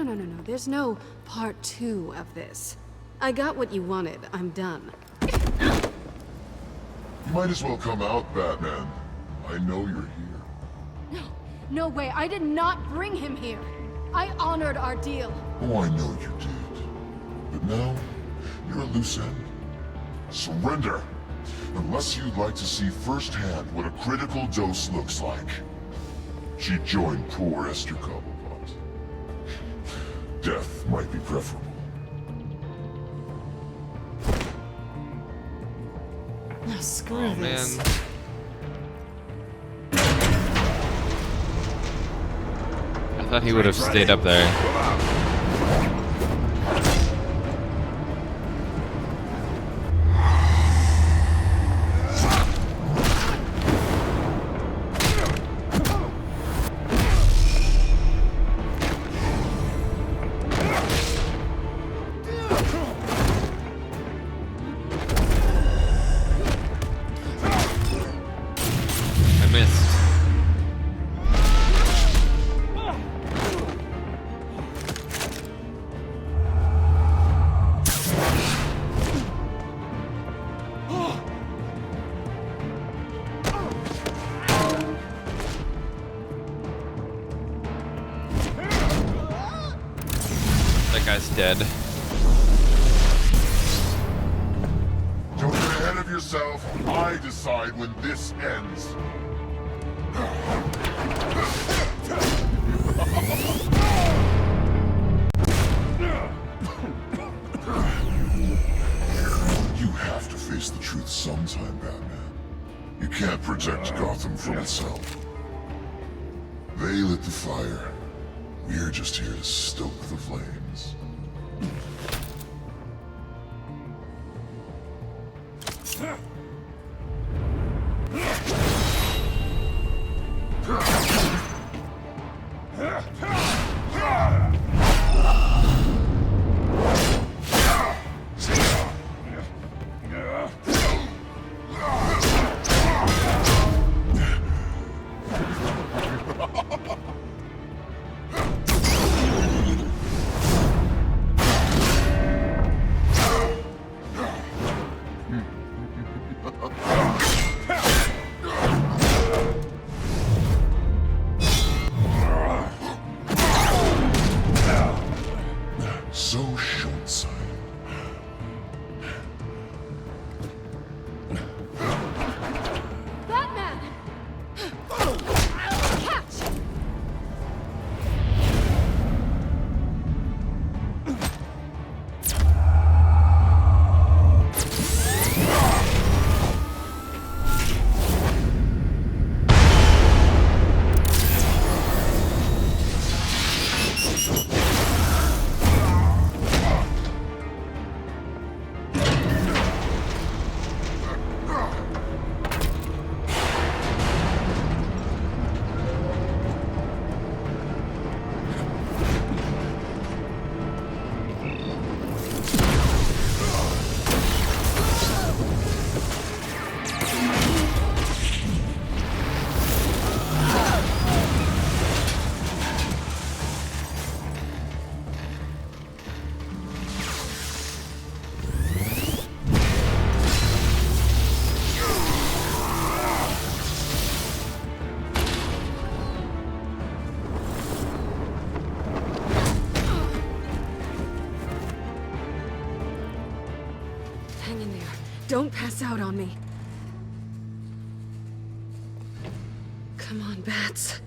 There's no part 2 of this. I got what you wanted. I'm done. You might as well come out, Batman. I know you're here. No. No way. I did not bring him here. I honored our deal. Oh, I know you did. But now, you're a loose end. Surrender! Unless you'd like to see firsthand what a critical dose looks like. She joined poor Esther Cobblepot. Death might be preferable. Oh, screw this. Man. I thought he would have stayed up there. That guy's dead. Don't get ahead of yourself. I decide when this ends. You have to face the truth sometime, Batman. You can't protect Gotham from itself. They lit the fire. We're just here to stoke the flames. Don't pass out on me. Come on, Bats.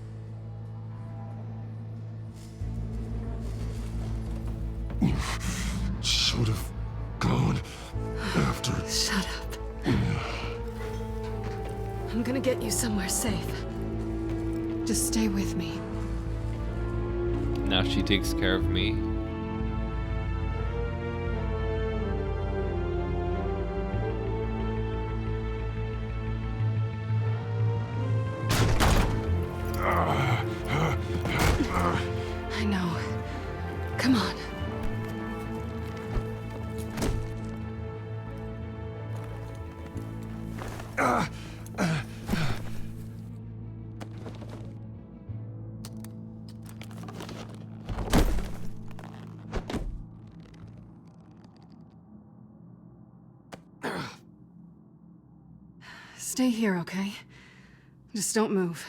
You should have gone after... Shut up. I'm gonna get you somewhere safe. Just stay with me. Now she takes care of me. I know. Come on. Stay here, okay? Just don't move.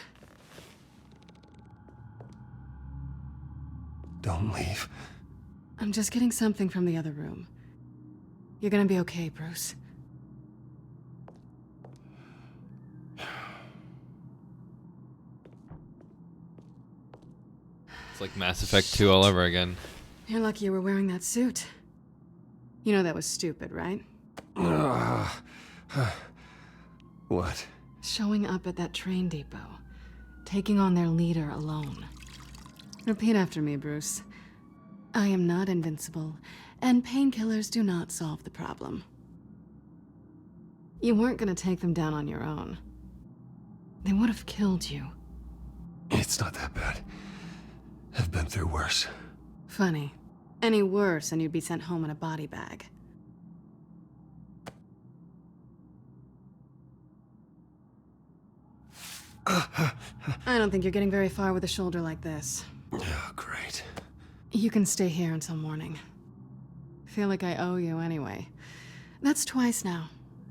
Don't leave. I'm just getting something from the other room. You're gonna be okay, Bruce. It's like Mass Effect 2 all over again. You're lucky you were wearing that suit. You know that was stupid, right? What? Showing up at that train depot. Taking on their leader alone. Repeat after me, Bruce. I am not invincible, and painkillers do not solve the problem. You weren't gonna take them down on your own. They would have killed you. It's not that bad. I've been through worse. Funny. Any worse and you'd be sent home in a body bag. I don't think you're getting very far with a shoulder like this. Oh, great. You can stay here until morning. Feel like I owe you anyway. That's twice now.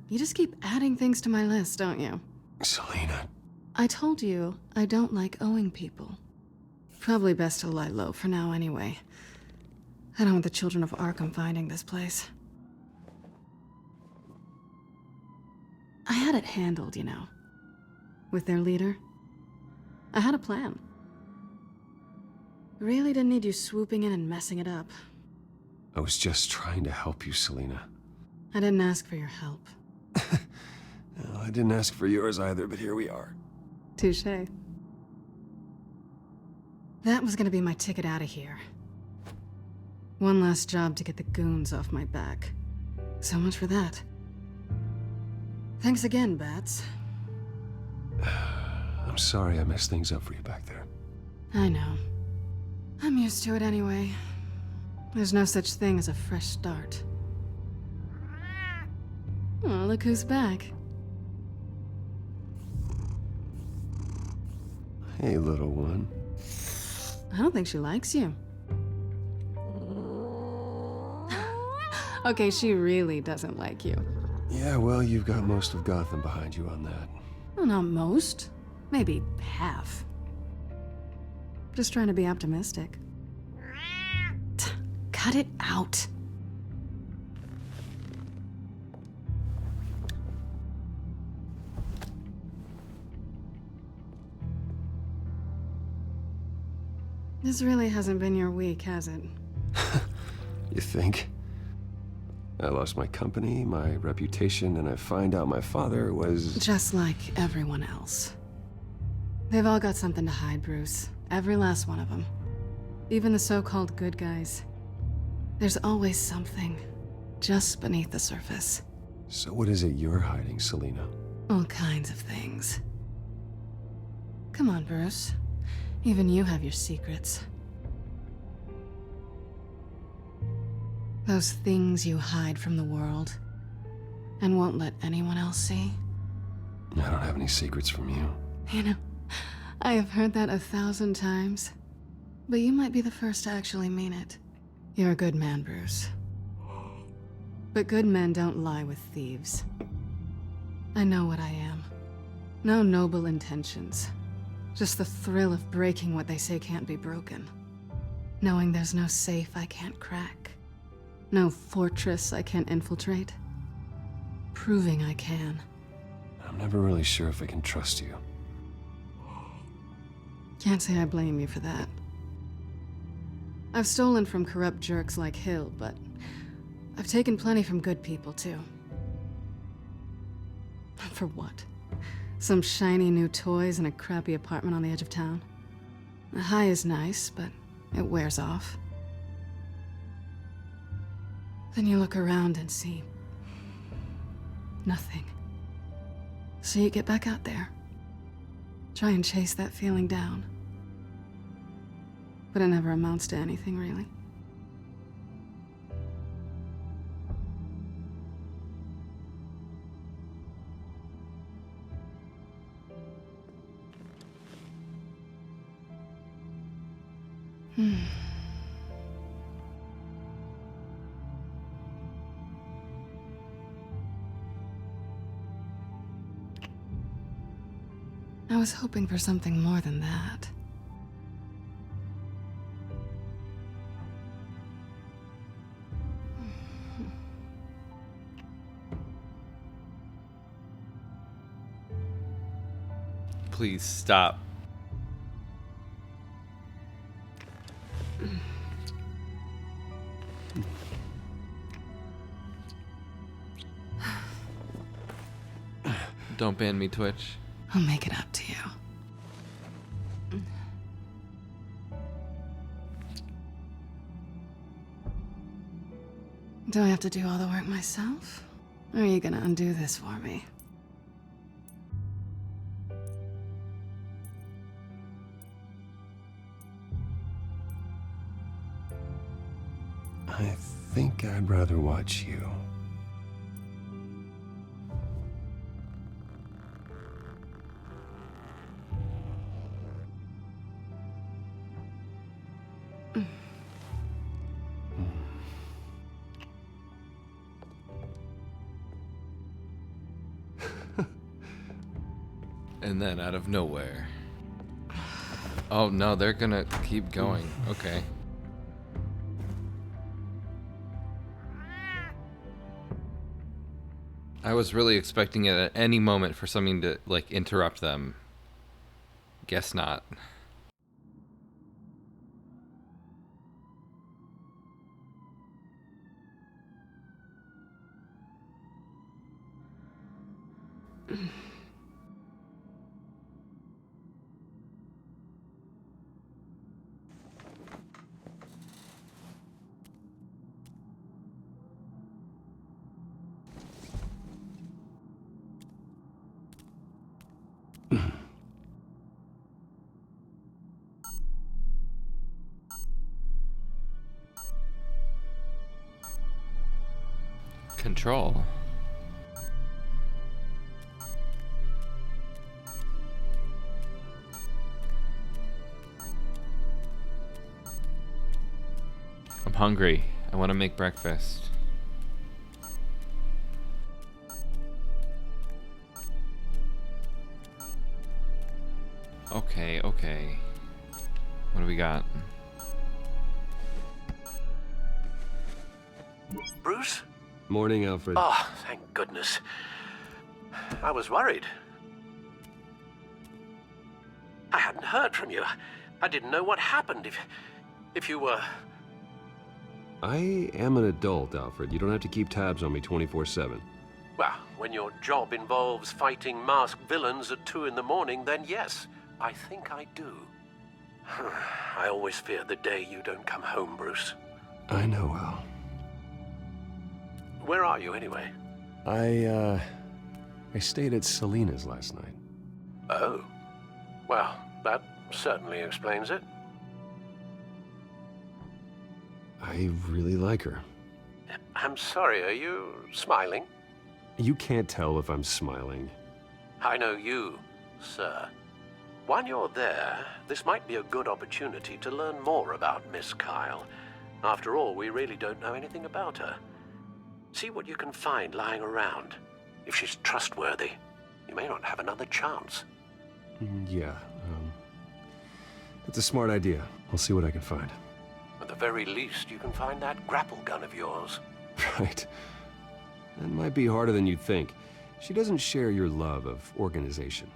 You just keep adding things to my list, don't you? Selina. I told you I don't like owing people. Probably best to lie low for now anyway. I don't want the children of Arkham finding this place. I had it handled, you know. With their leader. I had a plan. Really didn't need you swooping in and messing it up. I was just trying to help you, Selina. I didn't ask for your help. Well, I didn't ask for yours either, but here we are. Touché. That was gonna be my ticket out of here. One last job to get the goons off my back. So much for that. Thanks again, Bats. I'm sorry I messed things up for you back there. I know. I'm used to it anyway. There's no such thing as a fresh start. Oh, look who's back. Hey, little one. I don't think she likes you. Okay, she really doesn't like you. Yeah, well, you've got most of Gotham behind you on that. Well, not most. Maybe half. Just trying to be optimistic. Cut it out. This really hasn't been your week, has it? You think? I lost my company, my reputation, and I find out my father was... Just like everyone else. They've all got something to hide, Bruce. Every last one of them. Even the so-called good guys. There's always something. Just beneath the surface. So what is it you're hiding, Selina? All kinds of things. Come on, Bruce. Even you have your secrets. Those things you hide from the world and won't let anyone else see. I don't have any secrets from you. You know, I have heard that 1,000 times, but you might be the first to actually mean it. You're a good man, Bruce. But good men don't lie with thieves. I know what I am. No noble intentions. Just the thrill of breaking what they say can't be broken. Knowing there's no safe I can't crack. No fortress I can't infiltrate. proving I can. I'm never really sure if I can trust you. Can't say I blame you for that. I've stolen from corrupt jerks like Hill, but I've taken plenty from good people, too. For what? Some shiny new toys and a crappy apartment on the edge of town? The high is nice, but it wears off. Then you look around and see nothing. So you get back out there. Try and chase that feeling down. But it never amounts to anything, really. I was hoping for something more than that. Please stop. Don't ban me, Twitch. I'll make it up to you. Do I have to do all the work myself? Or are you gonna undo this for me? I think I'd rather watch you. And then out of nowhere. Oh no, they're gonna keep going. Okay. I was really expecting it at any moment for something to, like, interrupt them. Guess not. Control. I'm hungry. I want to make breakfast. Okay, okay. What do we got? Bruce? Morning, Alfred. Oh, thank goodness. I was worried. I hadn't heard from you. I didn't know what happened if you were... I am an adult, Alfred. You don't have to keep tabs on me 24/7. Well, when your job involves fighting masked villains at 2 in the morning, then yes, I think I do. I always fear the day you don't come home, Bruce. I know, Al. Where are you, anyway? I stayed at Selena's last night. Oh. Well, that certainly explains it. I really like her. I'm sorry, are you smiling? You can't tell if I'm smiling. I know you, sir. While you're there, this might be a good opportunity to learn more about Miss Kyle. After all, we really don't know anything about her. See what you can find lying around. If she's trustworthy, you may not have another chance. Yeah, that's a smart idea. I'll see what I can find. At the very least, you can find that grapple gun of yours. Right. That might be harder than you'd think. She doesn't share your love of organization.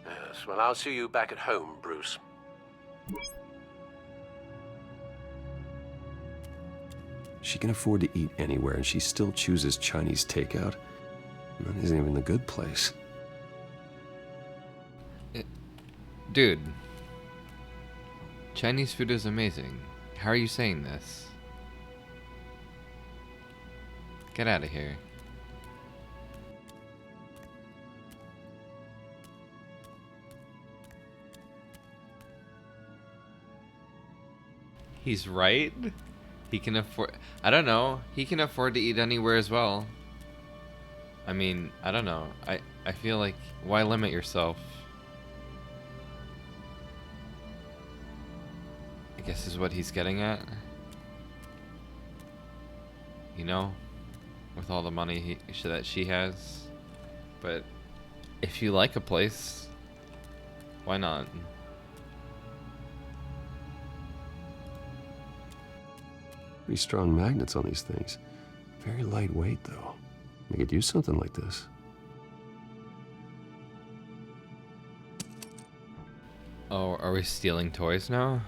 Yes, well, I'll see you back at home, Bruce. She can afford to eat anywhere, and she still chooses Chinese takeout. That isn't even the good place. Dude. Chinese food is amazing. How are you saying this? Get out of here. He's right. He can afford... I don't know. He can afford to eat anywhere as well. I mean, I don't know. I feel like, why limit yourself? I guess is what he's getting at. You know? With all the money that she has. But if you like a place, why not? Pretty strong magnets on these things. Very lightweight, though. I could use something like this. Oh, are we stealing toys now?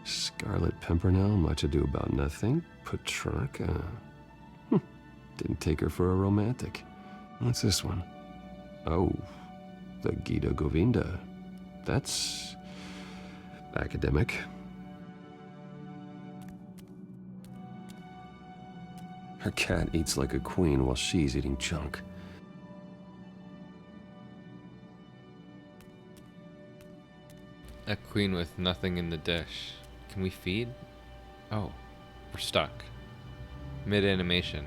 Scarlet Pimpernel, much ado about nothing. Petrarca. Didn't take her for a romantic. What's this one? Oh, the Gita Govinda. That's academic. Her cat eats like a queen while she's eating junk. A queen with nothing in the dish. Can we feed? Oh, we're stuck. Mid-animation.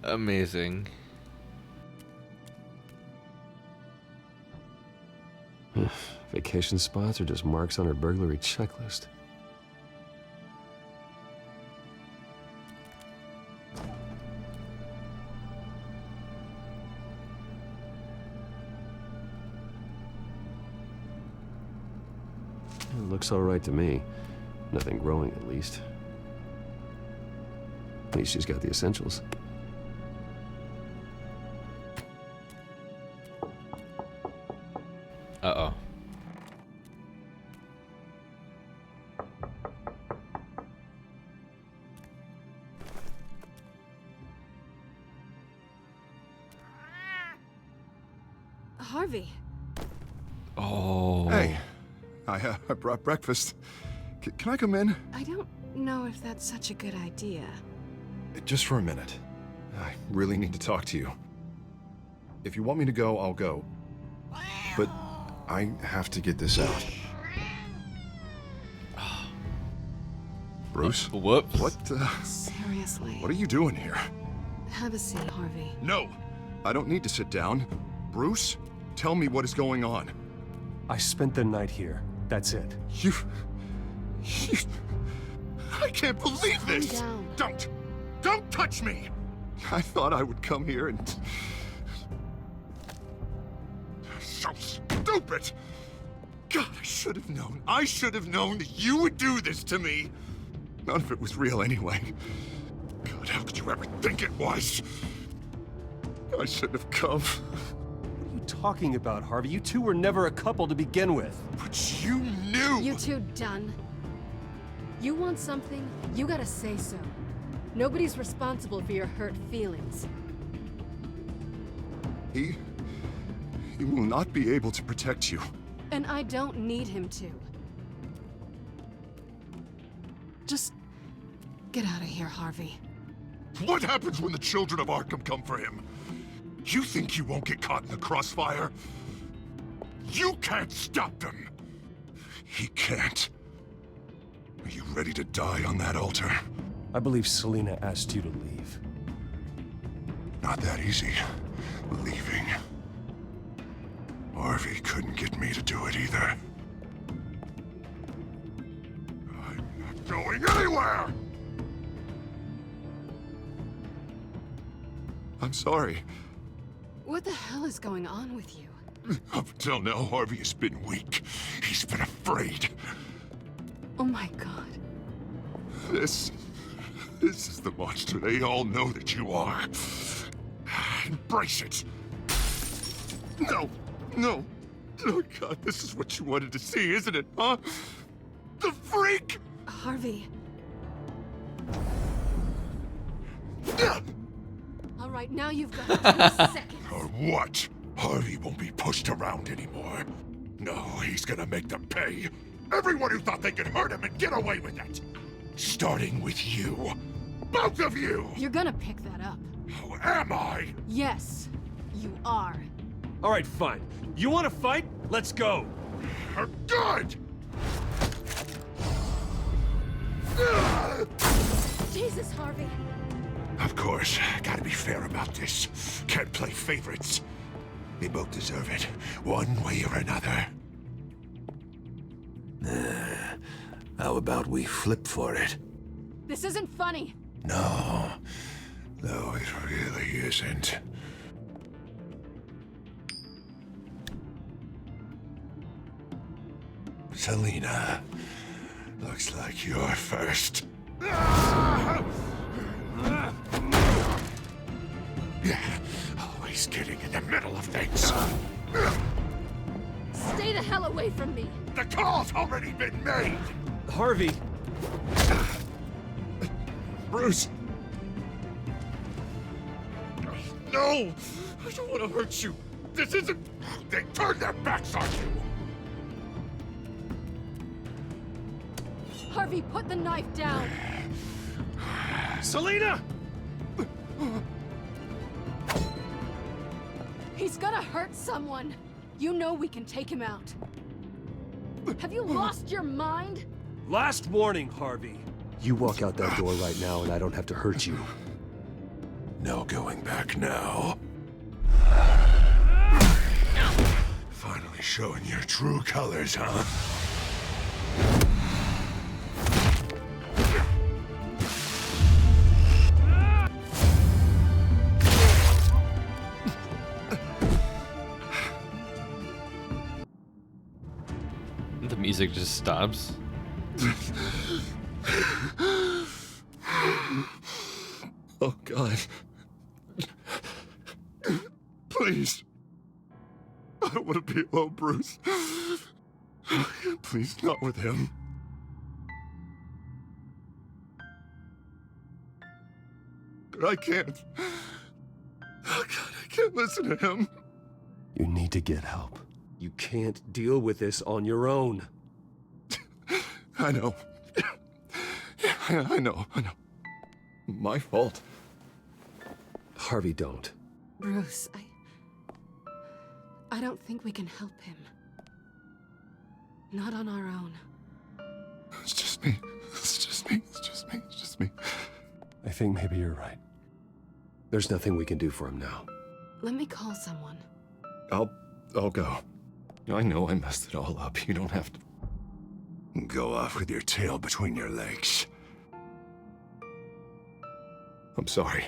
Amazing. Vacation spots are just marks on her burglary checklist. It looks all right to me. Nothing growing, at least. At least she's got the essentials. Uh-oh. Harvey. Oh. Hey, I brought breakfast. Can I come in? I don't know if that's such a good idea. Just for a minute. I really need to talk to you. If you want me to go, I'll go. But I have to get this out. Bruce? Whoops. What, Seriously. What are you doing here? Have a seat, Harvey. No! I don't need to sit down. Bruce, tell me what is going on. I spent the night here. That's it. You... I can't believe this! Calm down. Don't touch me! I thought I would come here and... So stupid! God, I should have known. I should have known that you would do this to me. None of it was real anyway. God, how could you ever think it was? I shouldn't have come. What are you talking about, Harvey? You two were never a couple to begin with. But you knew! You two done? You want something, you gotta say so. Nobody's responsible for your hurt feelings. He will not be able to protect you. And I don't need him to. Just get out of here, Harvey. What happens when the children of Arkham come for him? You think you won't get caught in the crossfire? You can't stop them. He can't. Are you ready to die on that altar? I believe Selina asked you to leave. Not that easy. Leaving. Harvey couldn't get me to do it either. I'm not going anywhere! I'm sorry. What the hell is going on with you? Up until now, Harvey has been weak. He's been afraid. Oh my god. This is the monster they all know that you are. Embrace it. No, no. Oh God, this is what you wanted to see, isn't it, huh? The freak! Harvey. All right, now you've got 2 seconds. Or what? Harvey won't be pushed around anymore. No, he's gonna make them pay. Everyone who thought they could hurt him and get away with it. Starting with you. Both of you! You're gonna pick that up. Who am I? Yes, you are. All right, fine. You want to fight? Let's go. Good! Jesus, Harvey. Of course, gotta be fair about this. Can't play favorites. They both deserve it, one way or another. How about we flip for it? This isn't funny. No, it really isn't. Selina, looks like you're first. Always getting in the middle of things. Stay the hell away from me. The call's already been made. Harvey. Bruce! No! I don't want to hurt you. This isn't... They turned their backs on you. Harvey, put the knife down. Selina! He's gonna hurt someone. You know we can take him out. Have you lost your mind? Last warning, Harvey. You walk out that door right now and I don't have to hurt you. No going back now. Finally showing your true colors, huh? The music just stops. Oh, God. Please. I don't want to be alone, Bruce. Please, not with him. But I can't. Oh, God, I can't listen to him. You need to get help. You can't deal with this on your own. I know. Yeah, I know. My fault. Harvey, don't. Bruce, I don't think we can help him. Not on our own. It's just me. I think maybe you're right. There's nothing we can do for him now. Let me call someone. I'll go. I know I messed it all up. You don't have to Go off with your tail between your legs. I'm sorry.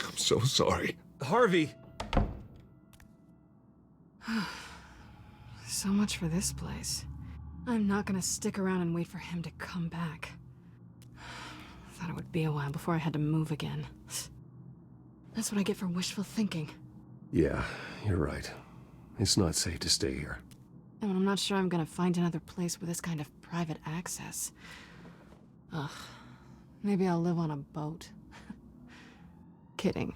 I'm so sorry. Harvey! So much for this place. I'm not gonna stick around and wait for him to come back. Thought it would be a while before I had to move again. That's what I get for wishful thinking. Yeah, you're right. It's not safe to stay here. And I'm not sure I'm gonna find another place with this kind of private access. Ugh. Maybe I'll live on a boat. Kidding.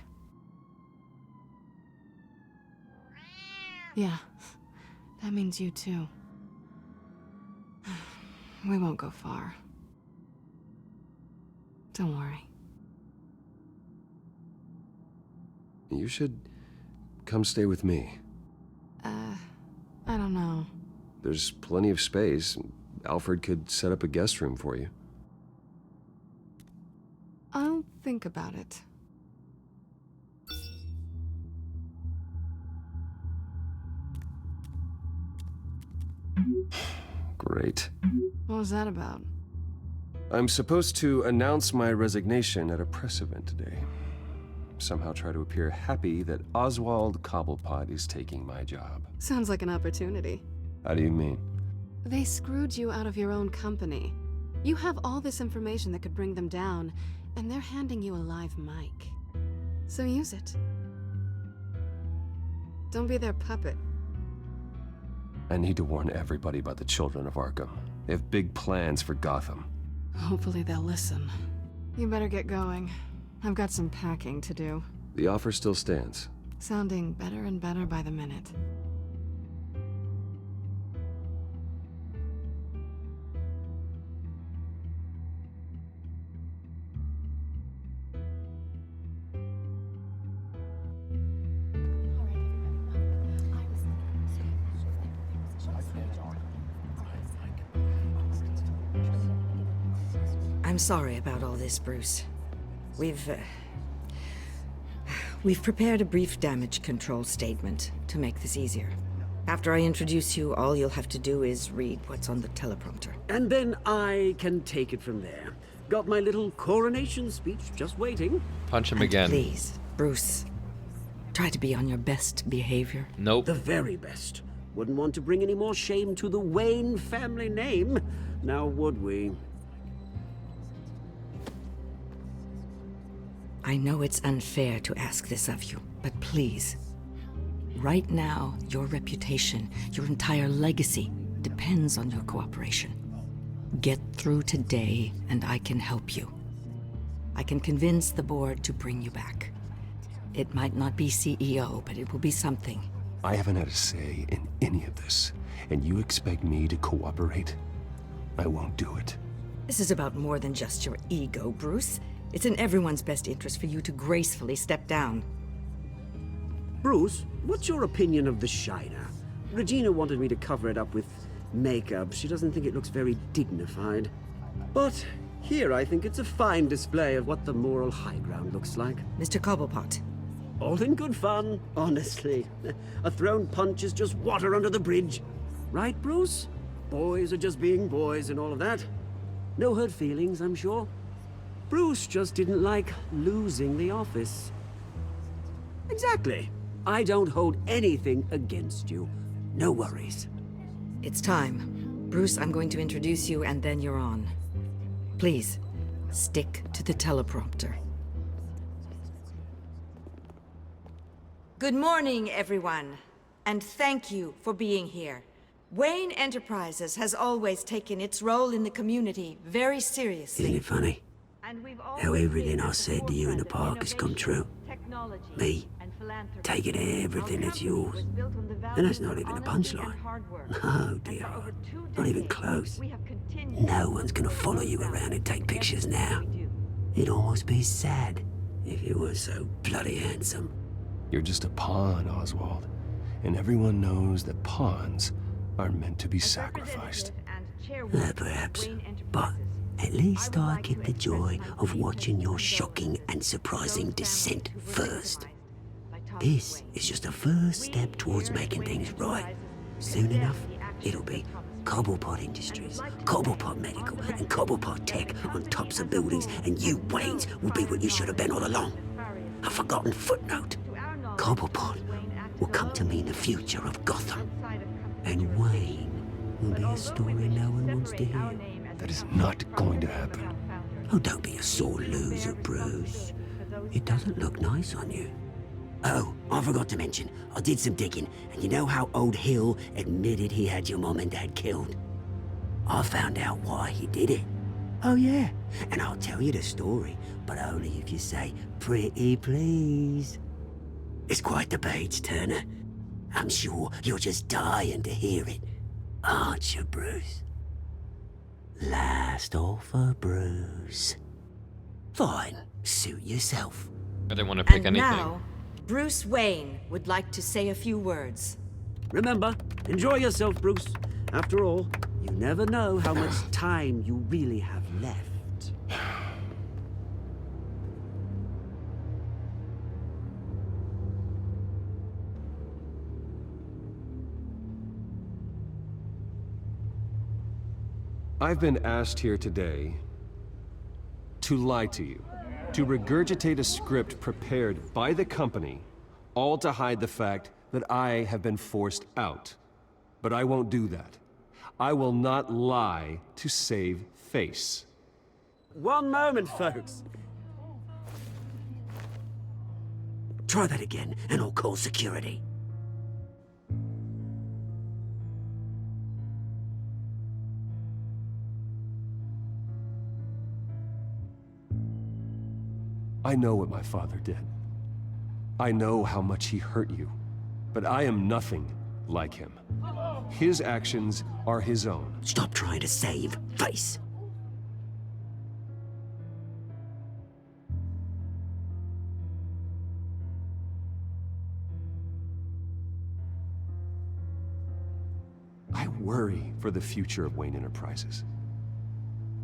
Yeah. That means you too. We won't go far. Don't worry. You should come stay with me. I don't know. There's plenty of space. Alfred could set up a guest room for you. I'll think about it. Great. What was that about? I'm supposed to announce my resignation at a press event today. somehow try to appear happy that Oswald Cobblepot is taking my job. Sounds like an opportunity. How do you mean? They screwed you out of your own company. You have all this information that could bring them down, and they're handing you a live mic. So use it. Don't be their puppet. I need to warn everybody about the Children of Arkham. They have big plans for Gotham. Hopefully they'll listen. You better get going. I've got some packing to do. The offer still stands. Sounding better and better by the minute. I'm sorry about all this, Bruce. We've prepared a brief damage control statement to make this easier. After I introduce you, all you'll have to do is read what's on the teleprompter. And then I can take it from there. Got my little coronation speech just waiting. Punch him again. Please, Bruce, try to be on your best behavior. Nope. The very best. Wouldn't want to bring any more shame to the Wayne family name, now would we? I know it's unfair to ask this of you, but please. Right now, your reputation, your entire legacy, depends on your cooperation. Get through today, and I can help you. I can convince the board to bring you back. It might not be CEO, but it will be something. I haven't had a say in any of this, and you expect me to cooperate? I won't do it. This is about more than just your ego, Bruce. It's in everyone's best interest for you to gracefully step down. Bruce, what's your opinion of the Shiner? Regina wanted me to cover it up with makeup. She doesn't think it looks very dignified. But here I think it's a fine display of what the moral high ground looks like. Mr. Cobblepot. All in good fun, honestly. A thrown punch is just water under the bridge. Right, Bruce? Boys are just being boys and all of that. No hurt feelings, I'm sure. Bruce just didn't like losing the office. Exactly. I don't hold anything against you. No worries. It's time. Bruce, I'm going to introduce you and then you're on. Please, stick to the teleprompter. Good morning, everyone. And thank you for being here. Wayne Enterprises has always taken its role in the community very seriously. Isn't it funny? How everything I said to you in the park has come true. Me, taking everything that's yours. And that's not even a punchline. No, dear. Not even close. No one's gonna follow you around and take pictures now. It'd almost be sad if you were so bloody handsome. You're just a pawn, Oswald. And everyone knows that pawns are meant to be sacrificed. Perhaps. But at least I get the joy of watching your shocking and surprising descent first. This is just a first step towards making things right. Soon enough, it'll be Cobblepot Industries, Cobblepot Medical, and Cobblepot Tech on tops of buildings, and you, Waynes, will be what you should have been all along. A forgotten footnote. Cobblepot will come to mean the future of Gotham. And Wayne will be a story no one wants to hear. That is not going to happen. Oh, don't be a sore loser, Bruce. It doesn't look nice on you. Oh, I forgot to mention, I did some digging, and you know how old Hill admitted he had your mom and dad killed? I found out why he did it. Oh yeah, and I'll tell you the story, but only if you say, pretty please. It's quite the page turner. I'm sure you're just dying to hear it, aren't you, Bruce? Last offer, Bruce. Fine, suit yourself. I didn't want to pick and anything. Now, Bruce Wayne would like to say a few words. Remember, enjoy yourself, Bruce. After all, you never know how much time you really have left. I've been asked here today to lie to you, to regurgitate a script prepared by the company, all to hide the fact that I have been forced out. But I won't do that. I will not lie to save face. One moment, folks. Try that again, and I'll call security. I know what my father did. I know how much he hurt you. But I am nothing like him. His actions are his own. Stop trying to save face. I worry for the future of Wayne Enterprises.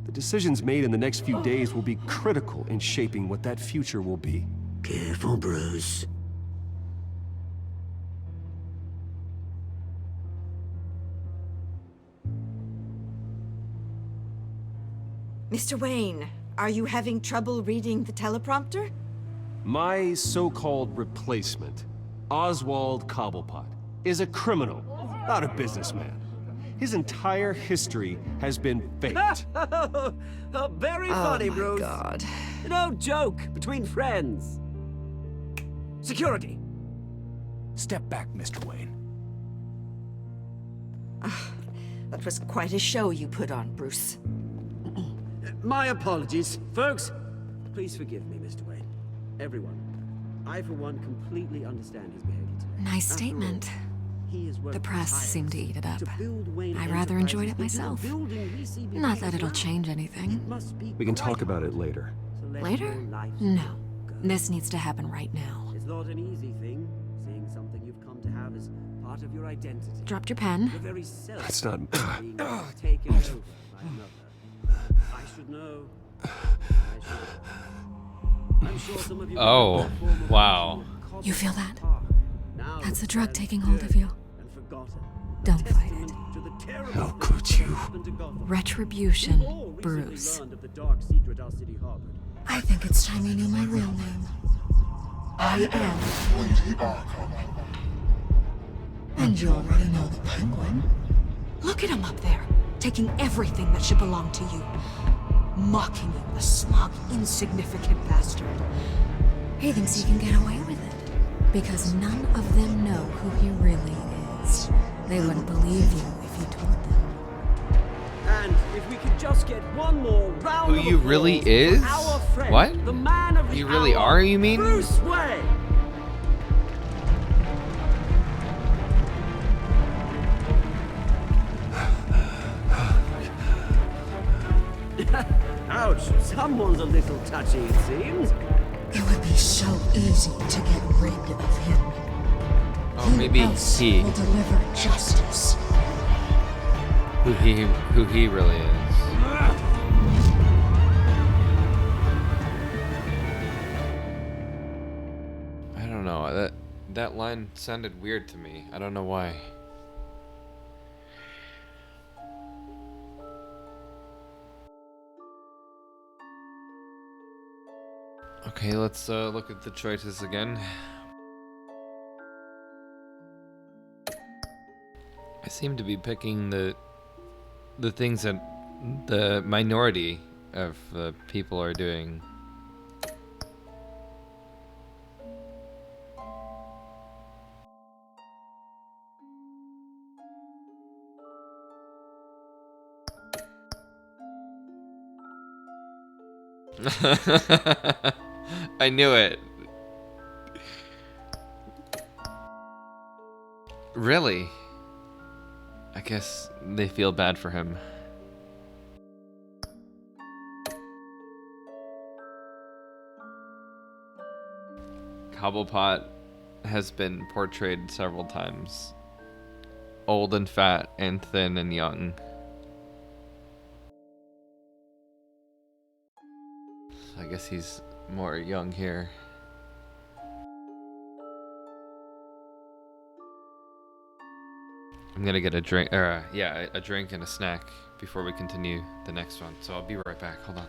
The decisions made in the next few days will be critical in shaping what that future will be. Careful, Bruce. Mr. Wayne, are you having trouble reading the teleprompter? My so-called replacement, Oswald Cobblepot, is a criminal, not a businessman. His entire history has been faked. Very funny, my Bruce. God. No joke between friends. Security. Step back, Mr. Wayne. That was quite a show you put on, Bruce. My apologies. Folks, please forgive me, Mr. Wayne. Everyone. I, for one, completely understand his behavior today. Nice After statement. all, he has worked The press seemed to eat it up. to build Wayne I rather enjoyed it Enterprises into the myself. building we see Not before that it'll us change now. anything. It must be We can quite talk about it later. to let Later? your life No. go. This needs to happen right now. It's not an easy thing, seeing something you've come to have as part of your identity. Dropped your pen. The very self That's not... being taken over by another. I should know. I'm sure some of you Oh, wow. You feel that? Now That's the it drug stands taking hold of you. and forgotten. Don't fight it. To the terrible How things could that you? happened to Gotham. Retribution, We've all recently Bruce. learned of the dark secret our city harbored. I think it's time you knew my real name. I am. Lady Arkham. And you already know the Penguin. Look at him up there, taking everything that should belong to you. Mocking you, the smug, insignificant bastard. He thinks he can get away with it. Because none of them know who he really is. They wouldn't believe you if you told them. And if we could just get one more round Who of you really applause for is? our friend, What? The man of the You really hour, are, you mean? Bruce Wayne. Ouch, someone's a little touchy, it seems. It would be so easy to get rid of him. Oh, maybe Who else he. will deliver justice? Who he really is. I don't know. That line sounded weird to me. I don't know why. Okay, let's look at the choices again. I seem to be picking the things that the minority of the people are doing. I knew it. Really? I guess they feel bad for him. Cobblepot has been portrayed several times. Old and fat and thin and young. I guess he's more young here. I'm gonna get a drink, a drink and a snack before we continue the next one. So I'll be right back. Hold on.